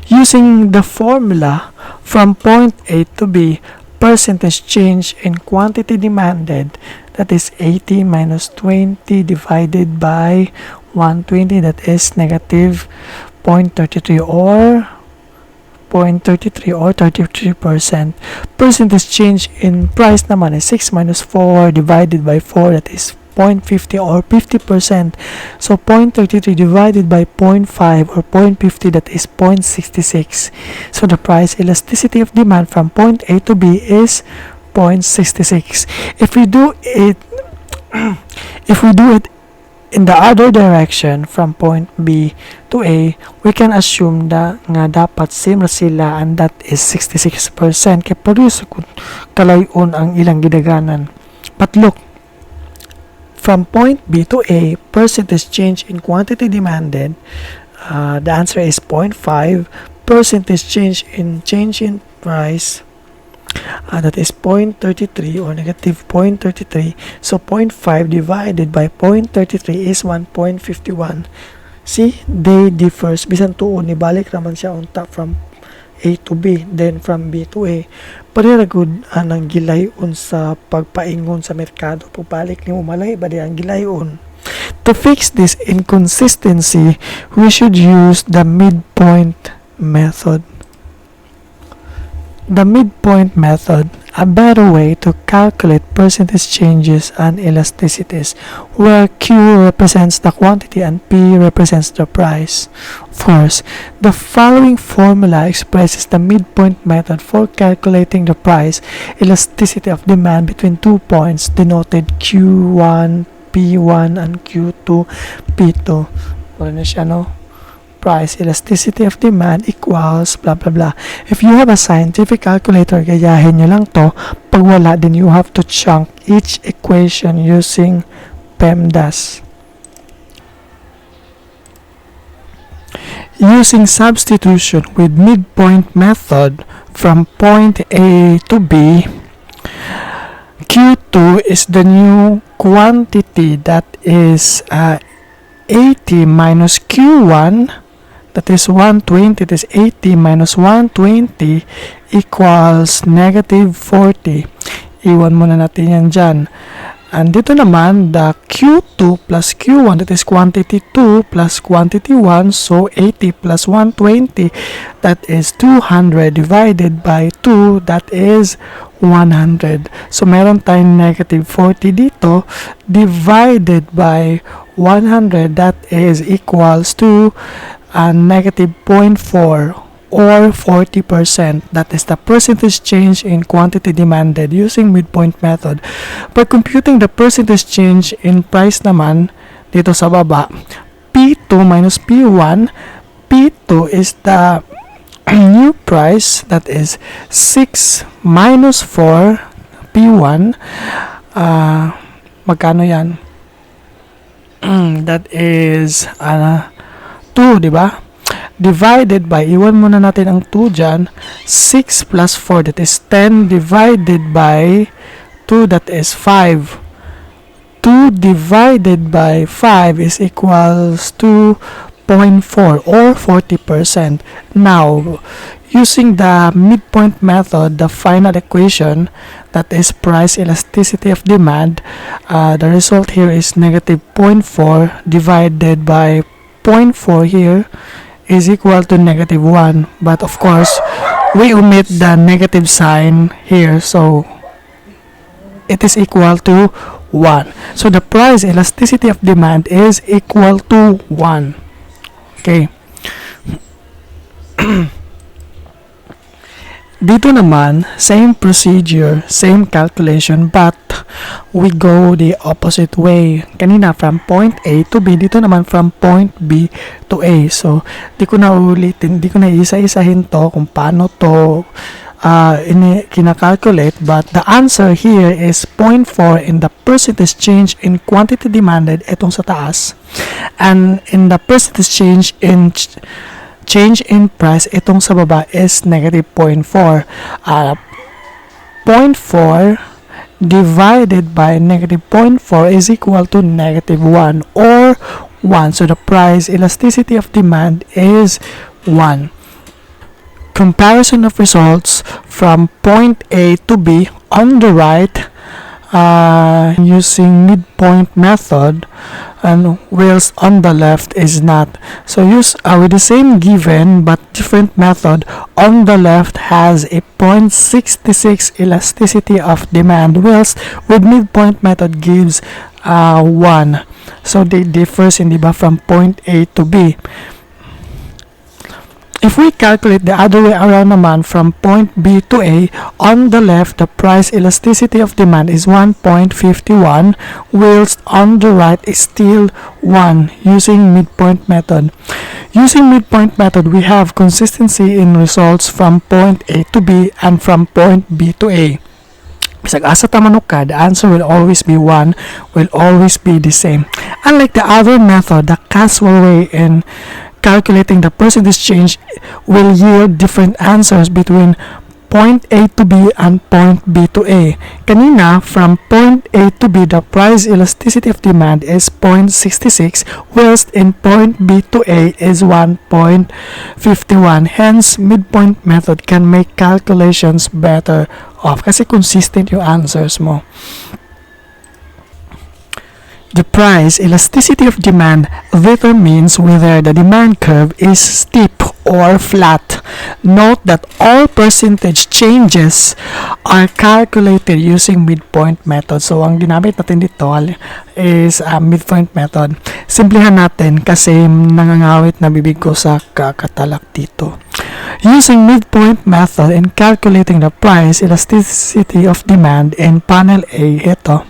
Using the formula from point A to B, percentage change in quantity demanded, that is 80 minus 20 divided by 120, that is negative 0.33 or 0.33 or 33%. Percentage change in price naman is 6 minus 4 divided by 4, that is 0.50 or 50%. So 0.33 divided by 0.5 or 0.50, that is 0.66. So the price elasticity of demand from point A to B is 0.66. If we do it in the other direction from point B to A, we can assume nga dapat same ra sila, and that is 66%. Kaya produce kalayon ang ilang gidaganan. But look, from point B to A, percentage change in quantity demanded, the answer is 0.5. Percentage change in price, that is 0.33 or negative 0.33. So 0.5 divided by 0.33 is 1.51. See, they differs. Bisan tuon ni balik naman siya on top from A to B, then from B to A. Parira good anang gilayon sa pagpaingon sa merkado. Pagbalik ni umalay ba ang gilayon. To fix this inconsistency, we should use the midpoint method. The midpoint method, a better way to calculate percentage changes and elasticities, where Q represents the quantity and P represents the price. First, the following formula expresses the midpoint method for calculating the price elasticity of demand between 2 points denoted Q1, P1, and Q2, P2. Wala na siya, no? Price elasticity of demand equals blah blah blah. If you have a scientific calculator, gayahin nyo lang to. Pag wala, then you have to chunk each equation using PEMDAS. Using substitution with midpoint method from point A to B, Q2 is the new quantity, that is 80 minus Q1, that is 120, that is 80 minus 120 equals negative 40. Iwan muna natin yan dyan. And dito naman, the Q2 plus Q1, that is quantity 2 plus quantity 1, so 80 plus 120, that is 200 divided by 2, that is 100. So meron tayong negative 40 dito, divided by 100, that is equals to negative 0.4 or 40%. That is the percentage change in quantity demanded using midpoint method. By computing the percentage change in price naman, dito sa baba, P2 minus P1, P2 is the new price, that is 6 minus 4 P1, magkano yan? That is 2, di ba? Divided by, iwan muna natin ang 2 dyan, 6 plus 4, that is 10 divided by 2, that is 5. 2 divided by 5 is equals to 0.4 or 40%. Now, using the midpoint method, the final equation, that is price elasticity of demand, the result here is negative 0.4 divided by 0.4 here is equal to negative 1. But of course, we omit the negative sign here, so it is equal to 1. So the price elasticity of demand is equal to 1. Okay. Dito naman, same procedure, same calculation, but we go the opposite way. Kanina from point A to B, dito naman from point B to A. So, di ko na ulitin, di ko na isa-isahin to kung paano to kinakalculate, but the answer here is 0.4 in the percentage change in quantity demanded, etong sa taas, and in the percentage change in price, itong sa baba is negative 0.4. 0.4 divided by negative 0.4 is equal to negative 1 or 1. So the price elasticity of demand is 1. Comparison of results from point A to B on the right using midpoint method, and whilst on the left is not. So use with the same given but different method. On the left has a 0.66 elasticity of demand, whilst with midpoint method gives 1. So they differs in from point A to B. If we calculate the other way around naman from point B to A, on the left, the price elasticity of demand is 1.51, whilst on the right is still 1 using midpoint method. Using midpoint method, we have consistency in results from point A to B and from point B to A. Bisag asa tamanok ka, the answer will always be 1, will always be the same. Unlike the other method, the casual way in calculating the percentage change will yield different answers between point A to B and point B to A. Kanina, from point A to B, the price elasticity of demand is 0.66, whilst in point B to A is 1.51. Hence, midpoint method can make calculations better off kasi consistent yung answers mo. The price elasticity of demand determines whether the demand curve is steep or flat. Note that all percentage changes are calculated using midpoint method. So, ang ginamit natin dito is midpoint method. Simplihan natin kasi nangangawit na bibig ko sa kakatalak dito. Using midpoint method in calculating the price elasticity of demand in panel A, ito.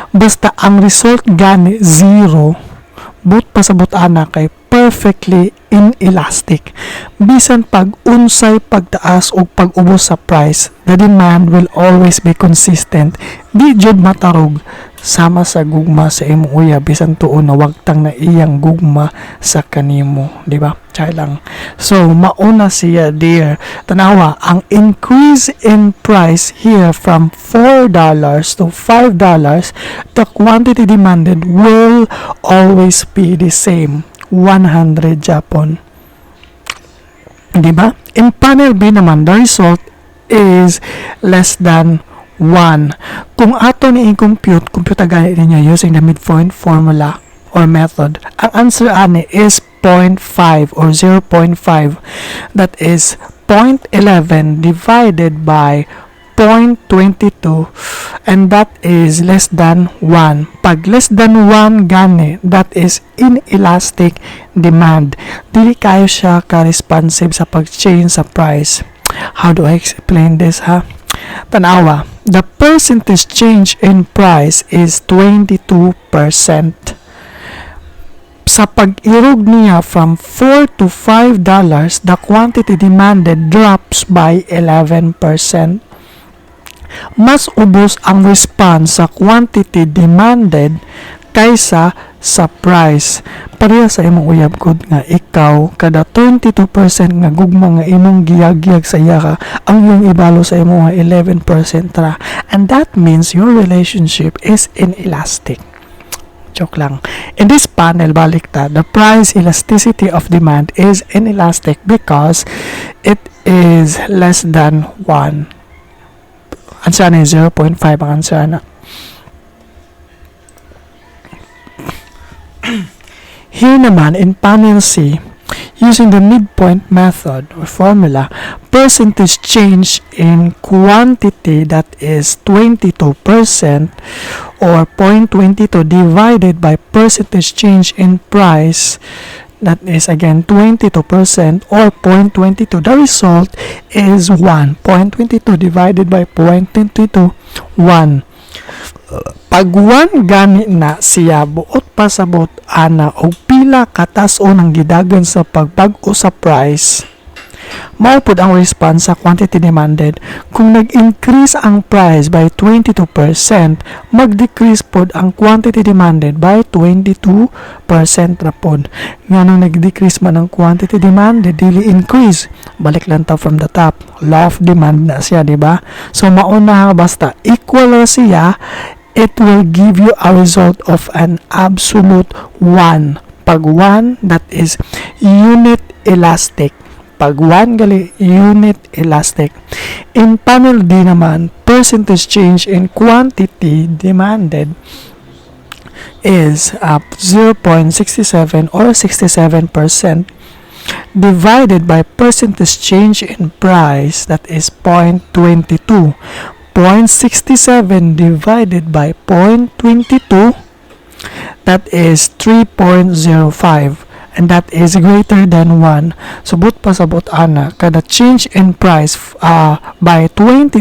Basta ang result gani 0, but pasabot ana kay perfectly inelastic. Bisan pag unsay pagtaas o pag-ubos sa price, the demand will always be consistent. Di jud matarog sama sa gugma sa imong uya, bisan tuon na wagtang na iyang gugma sa kanimo, di ba? Chay lang. So mauna siya there. Tanawa, ang increase in price here from $4 to $5, the quantity demanded will always be the same, 100 Japon. Di ba? In panel B naman, the result is less than 1. Kung ato ni compute gani ninyo using the midpoint formula or method, ang answer ani is 0.5 or 0.5. That is 0.11 divided by 0.22, and that is less than 1. Pag less than 1 gani, that is inelastic demand. Dili kayo siya ka-responsive sa pag-change sa price. How do I explain this, ha? Tanawa, the percentage change in price is 22%. Sa pag-irog niya from $4 to $5, the quantity demanded drops by 11%. Mas ubos ang response sa quantity demanded kaysa sa price. Pareha sa imong uyab gud nga ikaw kada 22% nga gugma nga imong giyag-giyag sa iya ka, ang iyong ibalo sa imong 11% ra, and that means your relationship is inelastic. Joke lang. In this panel, baliktad, the price elasticity of demand is inelastic because it is less than 1. Answer na 0.5 ang answer na. Here naman, in panel C, using the midpoint method or formula, percentage change in quantity, that is 22%, or 0.22 divided by percentage change in price, that is again 22%, or 0.22. The result is 1. 0.22 divided by 0.22, 1. Pag 1 gani na siya, buot pasabot ana og pila katas-o ng gidagan sa pagbag-o sa price, mao pod ang response sa quantity demanded. Kung nag-increase ang price by 22%, mag-decrease pod ang quantity demanded by 22% ra pod. Nganong nag-decrease man ang quantity demanded, dili increase. Balik lang ta from the top. Law of demand na siya, di ba? So mauna basta equal ra siya, it will give you a result of an absolute 1. Pag 1, that is unit elastic. Pag 1 gali unit elastic. In panel D naman, percentage change in quantity demanded is up 0.67 or 67% divided by percentage change in price, that is 0.22. 0.67 divided by 0.22, that is 3.05, and that is greater than 1. Subot pasabot ana, kada change in price by 22%,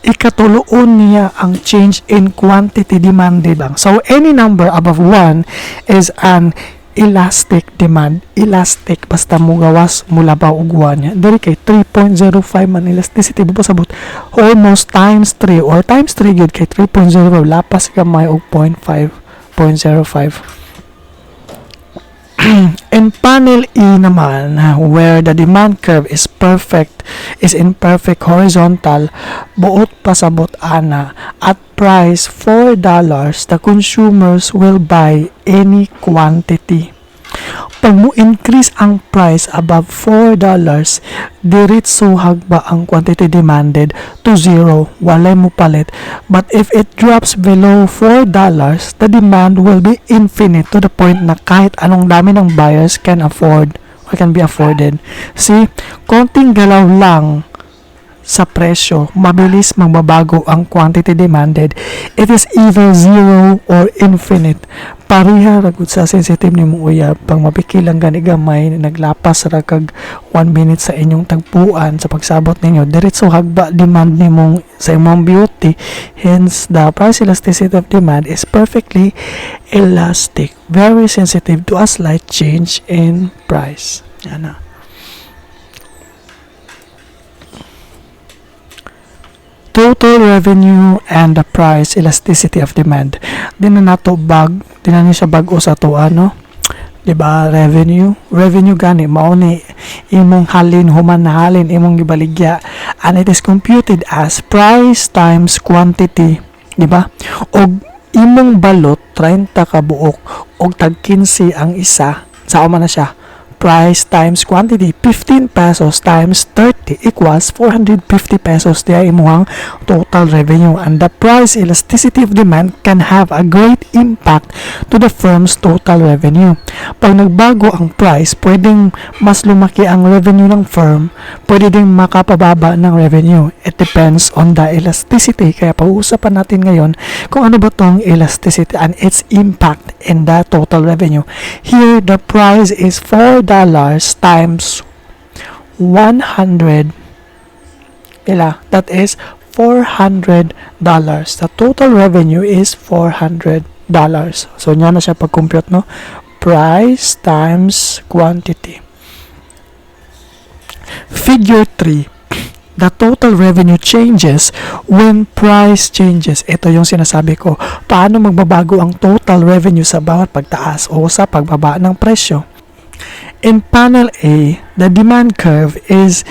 ikatuloon niya ang change in quantity demanded lang. So any number above 1 is an elastic demand. Elastic basta mo gawas mula ba og 1 niya. Dari kay 3.05 man elasticity, pasabot almost times 3 or times 3 gyud kay 3.05 lapas gamay og 0.5. In panel E naman, where the demand curve is in perfect horizontal, buot pasabot ana, at price $4, the consumers will buy any quantity. Pag mo increase ang price above $4, diretso hagba ang quantity demanded to 0, walay mo palit. But if it drops below $4, the demand will be infinite to the point na kahit anong dami ng buyers can afford or can be afforded. See, konting galaw lang sa presyo, mabilis magbabago ang quantity demanded. It is either 0 or infinite. Pariha ragud sa sensitive ni mo uyab, pang mapikilang gani gamay naglapas ra kag 1 minute sa inyong tagpuan sa pagsabot ninyo, diretso hagba demand nimong sa imong beauty. Hence the price elasticity of demand is perfectly elastic, very sensitive to a slight change in price. Yan na. Total revenue and the price elasticity of demand. Di na nato siya bago sa to ano. Diba, revenue gani mao ni imong halin human na halin imong gibaligya, and it is computed as price times quantity, diba? Og imong balot 30 ka buok og tag 15 ang isa, sao man na siya, price times quantity, 15 pesos times 30 equals 450 pesos. Diya imuhang total revenue, and the price elasticity of demand can have a great impact to the firm's total revenue. Pag nagbago ang price, pwedeng mas lumaki ang revenue ng firm, pwede ding makapababa ng revenue. It depends on the elasticity. Kaya pag-uusapan natin ngayon kung ano ba tong elasticity and its impact in the total revenue. Here, the price is $4 times 100, that is $400. The total revenue is $400. So nya na siya pag-compute, no? Price times quantity. Figure 3. The total revenue changes when price changes. Ito yung sinasabi ko. Paano magbabago ang total revenue sa bawat pagtaas o sa pagbaba ng presyo? In panel A, the demand curve is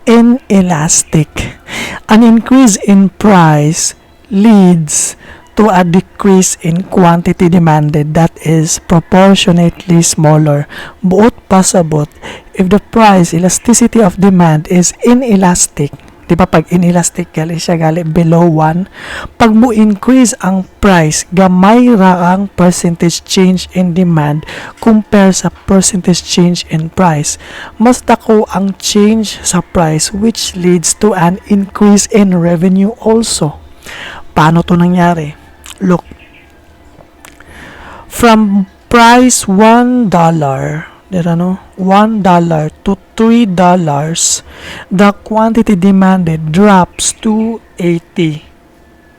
inelastic. An increase in price leads to a decrease in quantity demanded that is proportionately smaller. Buot pasabot, if the price elasticity of demand is inelastic, di ba pag inelastic gali siya gali below 1, pag mo increase ang price, gamay ra ang percentage change in demand compare sa percentage change in price. Mas dako ang change sa price, which leads to an increase in revenue also. Paano to nangyari? Look, from price $1, $1 to $3, the quantity demanded drops to 80.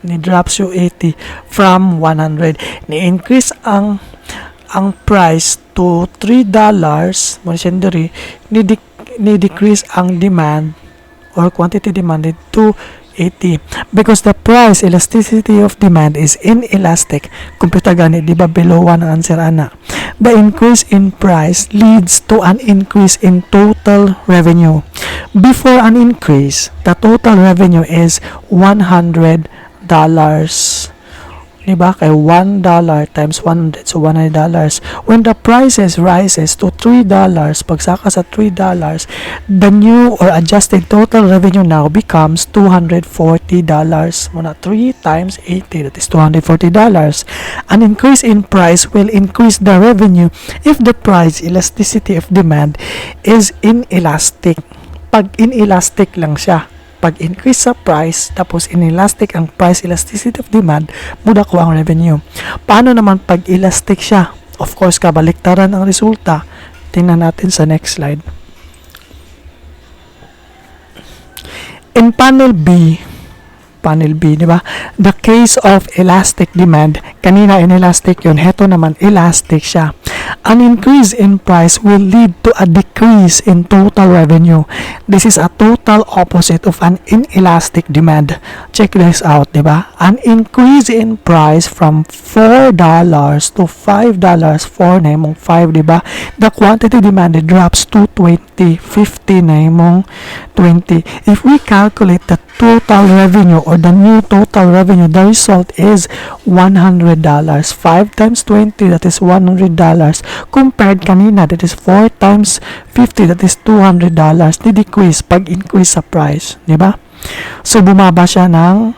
ni-drop siya 80 from 100. Ni-increase ang price to $3, mo siya diri, ni-decrease ang demand or quantity demanded to 80 because the price elasticity of demand is inelastic. Computer gani, di ba below 1 ang answer ana. The increase in price leads to an increase in total revenue. Before an increase, the total revenue is $100. Diba? Kay $1 times 100, so $100. When the prices rises to $3, pagsaka sa $3, the new or adjusted total revenue now becomes $240. Muna 3 times 80, that is $240. An increase in price will increase the revenue if the price elasticity of demand is inelastic. Pag inelastic lang siya, pag increase sa price tapos inelastic ang price elasticity of demand, muda ko ang revenue. Paano naman pag elastic siya? Of course, kabaliktaran ang resulta. Tingnan natin sa next slide. In panel B, di ba? The case of elastic demand, kanina inelastic yun, heto naman elastic siya. An increase in price will lead to a decrease in total revenue. This is a total opposite of an inelastic demand. Check this out, di ba? An increase in price from $4 to $5, 4 na imong 5, di ba? The quantity demanded drops to 20, 50 na imong 20. If we calculate the total revenue or the new total revenue, the result is $100. 5 times 20, that is $100. Compared kanina, that is 4 times 50, that is $200. Ni-decrease pag increase sa price, di ba? So, bumaba siya ng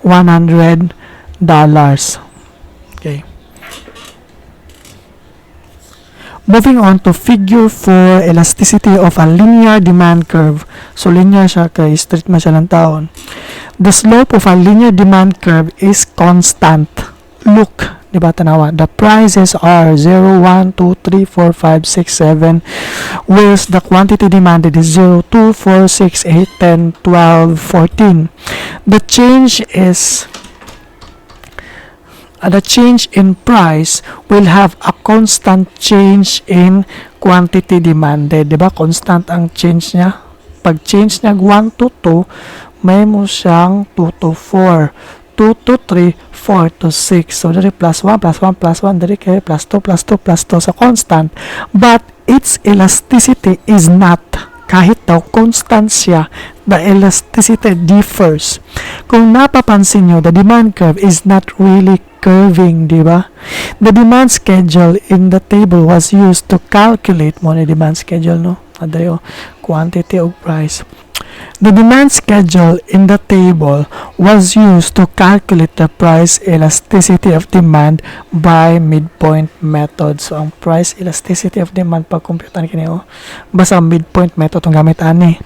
$100. Okay. Moving on to figure 4, elasticity of a linear demand curve. So, linear siya kay straight man siya ng taon. The slope of a linear demand curve is constant. Look, di ba tanawa? The prices are 0, 1, 2, 3, 4, 5, 6, 7. Whereas the quantity demanded is 0, 2, 4, 6, 8, 10, 12, 14. The change in price will have a constant change in quantity demanded. Diba? Constant ang change niya. Pag change niya 1 to 2, may mo siyang 2 to 4. 2 to 3, 4 to 6. So, dari plus 1, plus 1, plus 1, dari kay plus 2, plus 2, plus 2 sa constant. But its elasticity is not. Kahit daw constant siya, the elasticity differs. Kung napapansin nyo, the demand curve is not really curving, di ba? The demand schedule in the table was used to calculate mo na demand schedule, no? Adayo, quantity of price. The demand schedule in the table was used to calculate the price elasticity of demand by midpoint method. So, ang price elasticity of demand pag computan kini basta midpoint method ang gamit ani.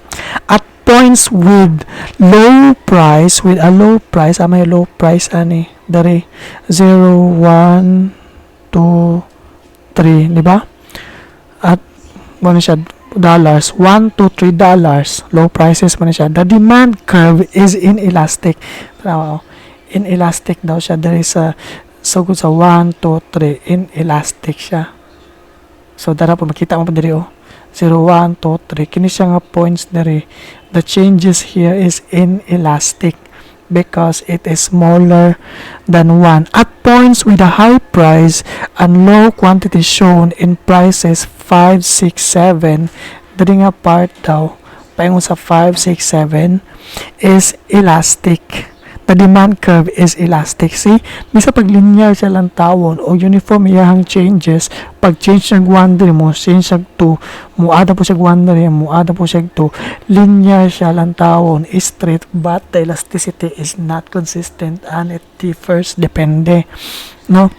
At points with low price, may low price ani. Dari 0, 1, 2, 3, di ba? At ano siya, dollars, 1 to $3, low prices man siya. The demand curve is inelastic. Inelastic daw siya. There is a sugod sa 1, 2, 3. Inelastic siya. So, dara po, makita mo pa diri 0, 1, 2, 3. Kini siya nga points diri. The changes here is inelastic because it is smaller than 1. At points with a high price and low quantity shown in prices 5, 6, 7, dali nga part daw, paingon sa 5, 6, 7, is elastic. The demand curve is elastic. See, misa pag linear siya lang tawon o uniform iyahang changes, pag change siya 1 diri mo, change siya 2, muada po siya 1 diri, muada po siya 2, linear siya lang tawon, straight, but the elasticity is not consistent and it differs, depende, no?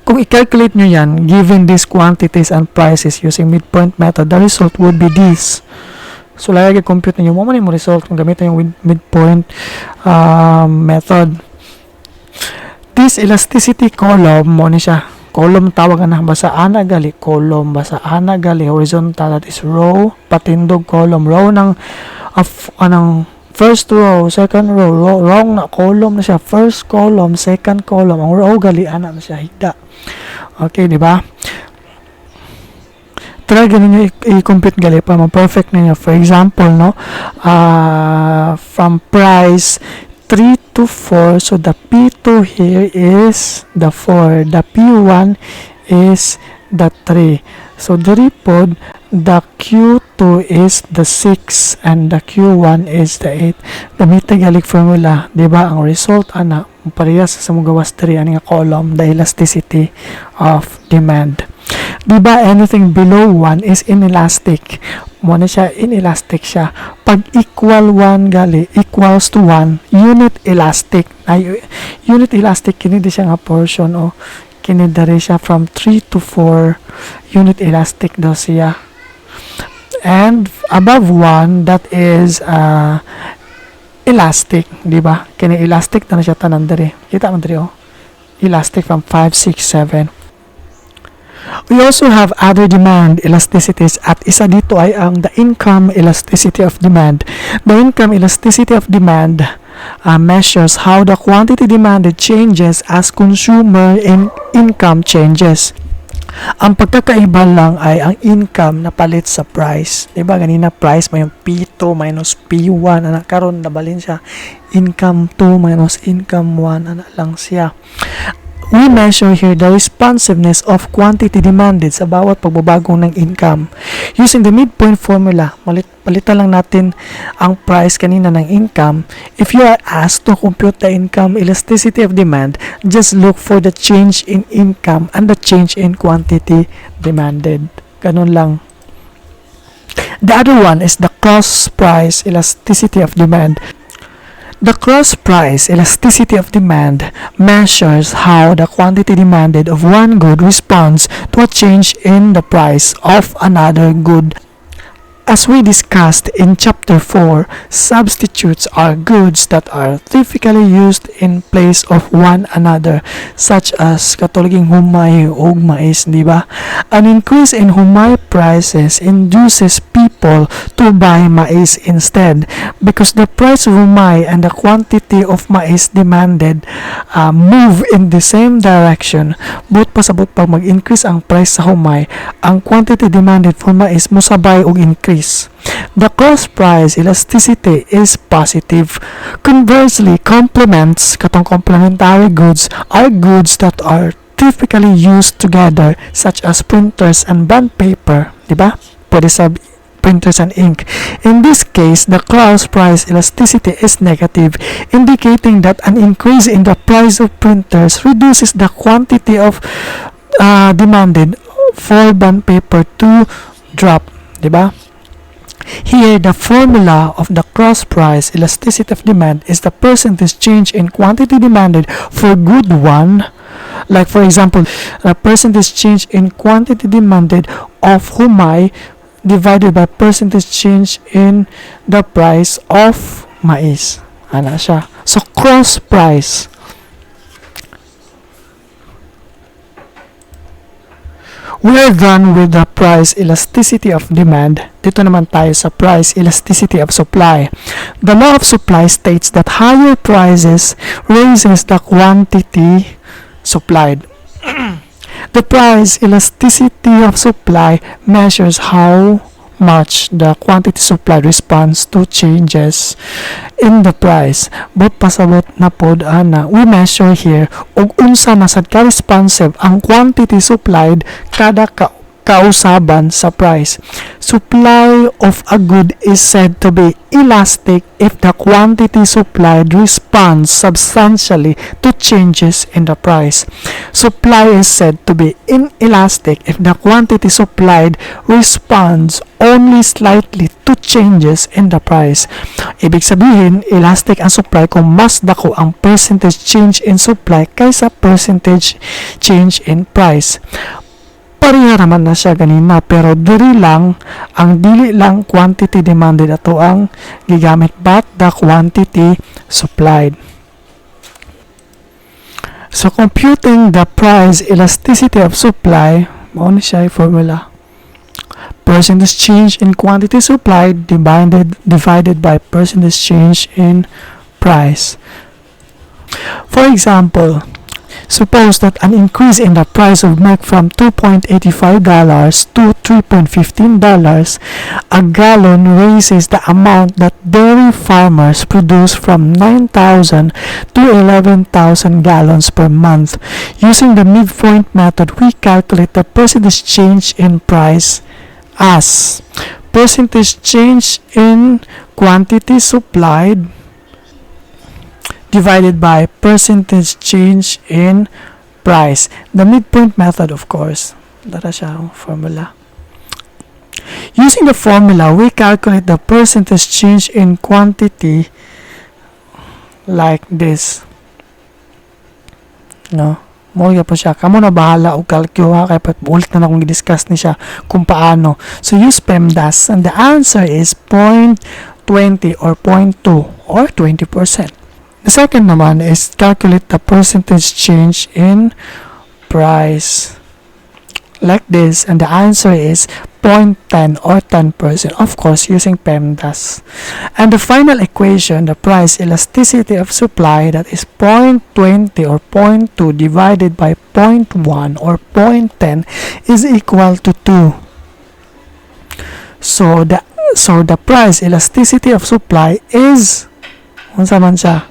Kung i-calculate nyo yan, given these quantities and prices using midpoint method, the result would be this. So, lagi compute ninyo mo man yung result kung gamitin yung midpoint method. This elasticity column mo ni siya. Column tawag na basa ana gali column, basa ana gali horizontal, that is row, patindog column, row ng first row, second row, wrong na column na siya, first column, second column, ang row galian na siya higda. Okay, di ba? Try ganun nyo i-compute gali pa ma-perfect ninyo. For example, no, from price 3 to 4, so the P2 here is the 4, the P1 is the 3. So diri pod the Q2 is the 6 and the Q1 is the 8. Gamitin galing formula, di ba? Ang result ana parehas sa mga gawas diri ani nga column, the elasticity of demand. Di ba anything below 1 is inelastic. Mo na siya, inelastic siya. Pag equal 1 gali, equals to 1, unit elastic. Ay, unit elastic, kini di siya nga portion o kini dari siya from 3 to 4, unit elastic daw siya. And above 1, that is elastic, di ba? Kini elastic na siya tanan dari. Kita man dari, oh. Elastic from 5, 6, 7. We also have other demand elasticities at isa dito ay ang the income elasticity of demand. The income elasticity of demand measures how the quantity demanded changes as consumer income changes. Ang pagkakaiba lang ay ang income na palit sa price. Diba ganina price may yung P2 minus P1 ana karon nabalin siya income 2 minus income 1 ana lang siya. We measure here the responsiveness of quantity demanded sa bawat pagbabago ng income. Using the midpoint formula, palitan lang natin ang price kanina ng income. If you are asked to compute the income elasticity of demand, just look for the change in income and the change in quantity demanded. Ganun lang. The other one is the cross price elasticity of demand. The cross price elasticity of demand measures how the quantity demanded of one good responds to a change in the price of another good. As we discussed in Chapter 4, substitutes are goods that are typically used in place of one another, such as katuloging humay o mais, di ba? An increase in humay prices induces people to buy mais instead because the price of humay and the quantity of mais demanded move in the same direction. But pasabot pag mag-increase ang price sa humay, ang quantity demanded for mais musabay og increase. The cross price elasticity is positive. Conversely, complements, katong complementary goods, are goods that are typically used together, such as printers and bond paper. Diba? Pwede sa printers and ink. In this case, the cross price elasticity is negative, indicating that an increase in the price of printers reduces the quantity of demanded for bond paper to drop. Diba? Here, the formula of the cross price elasticity of demand is the percentage change in quantity demanded for good one. Like for example, the percentage change in quantity demanded of humay divided by percentage change in the price of mais. Ana siya. So, cross price. We are done with the price elasticity of demand. Dito naman tayo sa price elasticity of supply. The law of supply states that higher prices raises the quantity supplied. The price elasticity of supply measures how much the quantity supplied responds to changes in the price. But pasabot na pod ana, we measure here og unsa masad ka responsive ang quantity supplied kada kausaban sa price. Supply of a good is said to be elastic if the quantity supplied responds substantially to changes in the price. Supply is said to be inelastic if the quantity supplied responds only slightly to changes in the price. Ibig sabihin, elastic ang supply kung mas dako ang percentage change in supply kaysa percentage change in price. Pareha naman na siya ganina, pero dili lang ang dili lang quantity demanded ato ang gigamit but the quantity supplied. So computing the price elasticity of supply, mao ni siya formula. percentage change in quantity supplied divided by percentage change in price. For example, suppose that an increase in the price of milk from $2.85 to $3.15 a gallon raises the amount that dairy farmers produce from 9,000 to 11,000 gallons per month. Using the midpoint method, we calculate the percentage change in price as percentage change in quantity supplied divided by percentage change in price. The midpoint method, of course. Dara siya ang formula. Using the formula, we calculate the percentage change in quantity like this. No? Moya po siya. Kamo na bahala o calculate ha. Kaya ulit na akong i-discuss ni siya kung paano. So, use PEMDAS. And the answer is 0.20 or 0.2 or 20%. The second naman is calculate the percentage change in price like this, and the answer is 0.10 or 10%, of course using PEMDAS. And the final equation, the price elasticity of supply, that is 0.20 or 0.2 divided by 0.1 or 0.10 is equal to 2. So the price elasticity of supply is unsa man siya?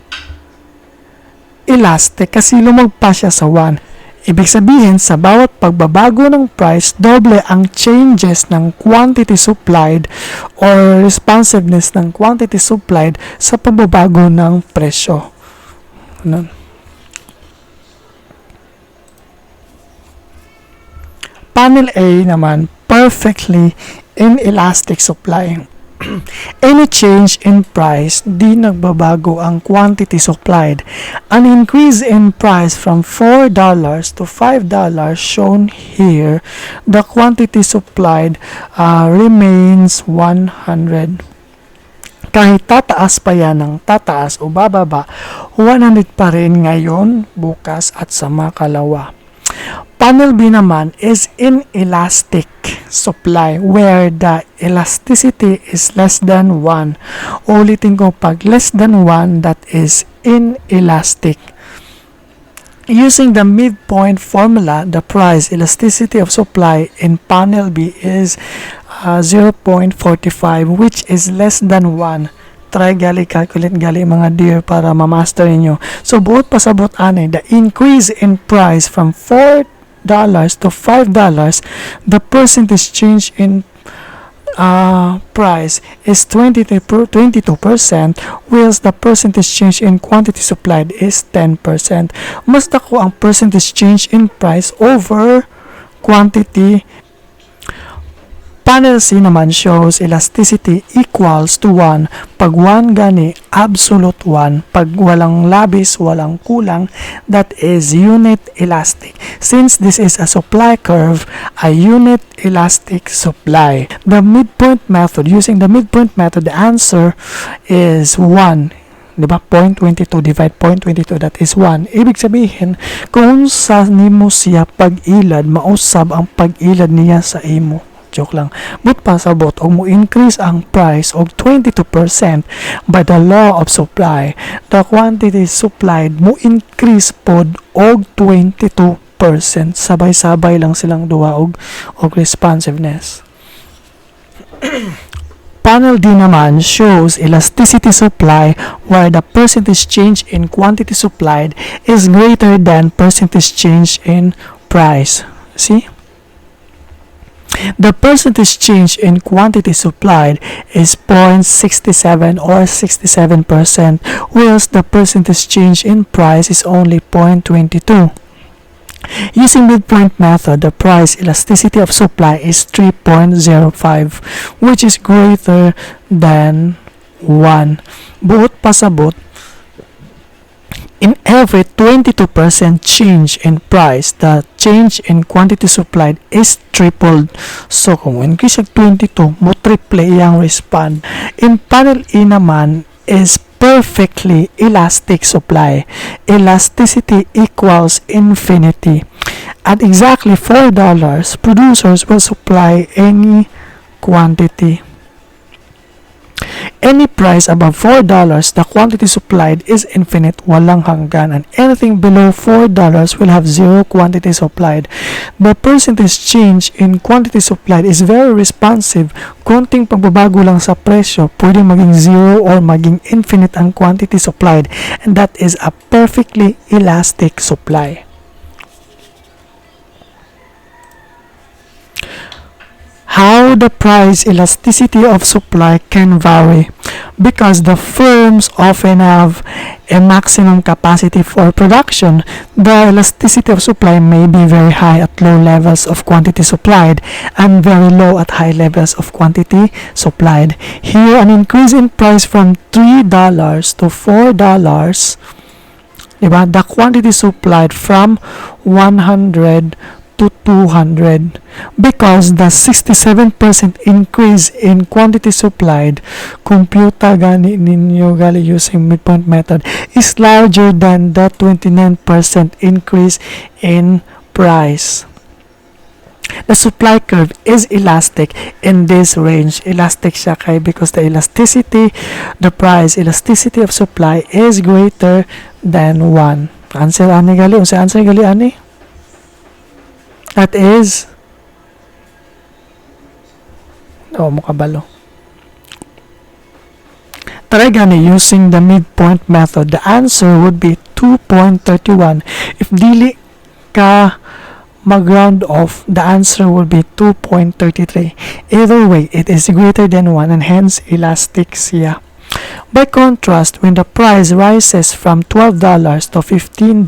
Elastic kasi lumagpa siya sa 1. Ibig sabihin, sa bawat pagbabago ng price, doble ang changes ng quantity supplied or responsiveness ng quantity supplied sa pagbabago ng presyo. Ano? Panel A naman, perfectly inelastic supply. Any change in price, di nagbabago ang quantity supplied. An increase in price from $4 to $5 shown here, the quantity supplied remains 100. Kahit tataas pa yan ng tataas o bababa, 100 pa rin ngayon, bukas at sa makalawa. Panel B naman is inelastic supply where the elasticity is less than 1. Ulitin ko, pag less than 1, that is inelastic. Using the midpoint formula, the price elasticity of supply in panel B is 0.45, which is less than 1. Try calculate mga dear para ma-master niyo. So, buot pasabot ani, the increase in price from $4 to $5, the percentage change in price is 22%, whilst the percentage change in quantity supplied is 10%. Mas dako ang percentage change in price over quantity. Panel C naman shows elasticity equals to 1. Pag 1 gani, absolute 1. Pag walang labis, walang kulang, that is unit elastic. Since this is a supply curve, a unit elastic supply. The midpoint method, using the midpoint method, the answer is 1. Diba? 0.22 divide 0.22, that is 1. Ibig sabihin, kung sa nimo siya pag-ilad, mausab ang pag-ilad niya sa imo. Joke lang. But pasabot og mo increase ang price og 22% by the law of supply, the quantity supplied mo increase pod og 22%. Sabay-sabay lang silang duha og responsiveness. Panel D naman shows elasticity supply where the percentage change in quantity supplied is greater than percentage change in price. See? The percentage change in quantity supplied is 0.67 or 67%, whilst the percentage change in price is only 0.22. Using midpoint method, the price elasticity of supply is 3.05, which is greater than 1. Buot pasabot, in every 22% change in price, the change in quantity supplied is tripled. So, kung increase yung 22, mo triple iyang respond. In panel E naman is perfectly elastic supply. Elasticity equals infinity. At exactly $4, producers will supply any quantity. Any price above $4, the quantity supplied is infinite, walang hanggan, and anything below $4 will have zero quantity supplied. The percentage change in quantity supplied is very responsive. Konting pagbabago lang sa presyo, pwede maging zero or maging infinite ang quantity supplied, and that is a perfectly elastic supply. How the price elasticity of supply can vary because the firms often have a maximum capacity for production. The elasticity of supply may be very high at low levels of quantity supplied and very low at high levels of quantity supplied. Here, an increase in price from $3 to $4, diba? The quantity supplied from 100 to 200 because the 67% increase in quantity supplied, computa gani ninyo gali using midpoint method, is larger than the 29% increase in price. The supply curve is elastic in this range. Elastic siya kay because the elasticity, the price elasticity of supply is greater than 1. Answer ani gali, unsa answer gali ani? That is, mukabalo. Try gani using the midpoint method. The answer would be 2.31. If dili ka mag-round off, the answer will be 2.33. Either way, it is greater than 1 and hence elastic siya. By contrast, when the price rises from $12 to $15,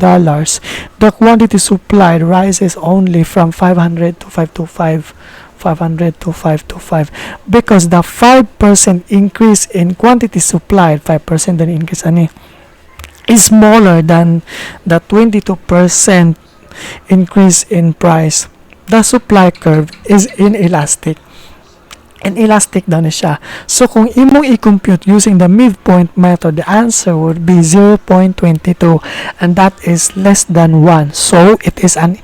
the quantity supplied rises only from 500 to 525. 500 to 525 because the 5% increase in quantity supplied, 5% din increase ani, is smaller than the 22% increase in price. The supply curve is inelastic. Inelastic daw na siya. So, kung imong i-compute using the midpoint method, the answer would be 0.22 and that is less than 1. So, it is an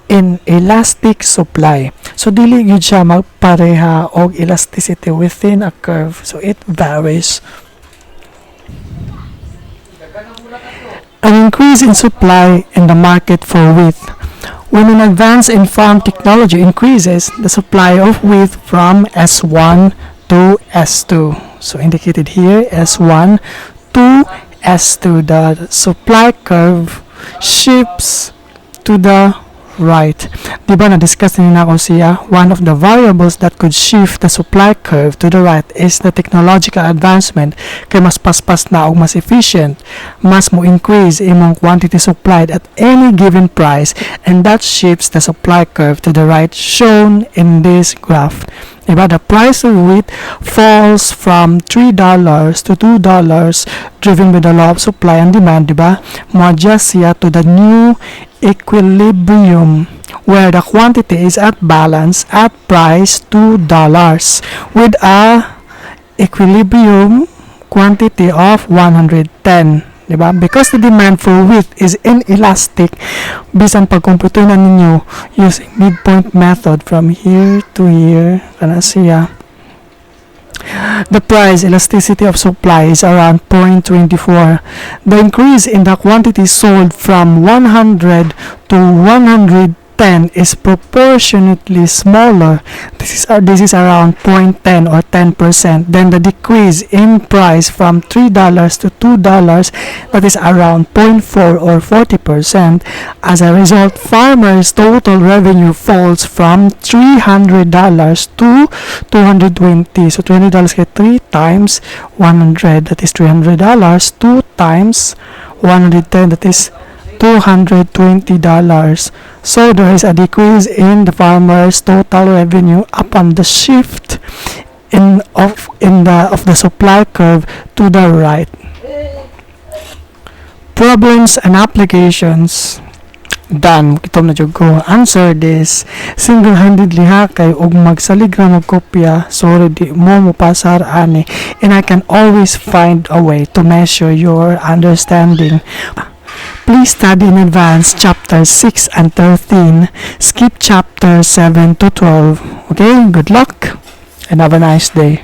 inelastic supply. So, dili yun siya magpareha og elasticity within a curve. So, it varies. An increase in supply in the market for wheat. When an advance in farm technology increases, the supply of wheat from S1 to S2. So indicated here, S1 to S2. The supply curve shifts to the right. Diba na-discuss na ako siya? One of the variables that could shift the supply curve to the right is the technological advancement. Kay mas paspas na o mas efficient, mas mo increase imong quantity supplied at any given price, and that shifts the supply curve to the right, shown in this graph. Diba? The price of wheat falls from $3 to $2 driven by the law of supply and demand, diba? Mo-adjust siya to the new equilibrium where the quantity is at balance at price $2 with a equilibrium quantity of 110, diba? Because the demand for wheat is inelastic, bisan pagkomputo na ninyo using midpoint method from here to here, kana siya, the price elasticity of supply is around 0.24. The increase in the quantity sold from 100 to 110 is proportionately smaller. This is around 0.10 or 10%. Then the decrease in price from $3 to $2, that is around 0.4 or 40%. As a result, farmers' total revenue falls from $300 to $220. So $200 kay 3 times 100, that is $300. 2 times 110, that is $220. So there is a decrease in the farmer's total revenue upon the shift of the supply curve to the right. Problems and applications. Done. Kitom na jud ko answer this single-handedly ha kay og magsalig ra magkopya, sorry di mo pasar ani, and I can always find a way to measure your understanding. Please study in advance chapter 6 and 13. Skip chapter 7 to 12. Okay, good luck. and have a nice day.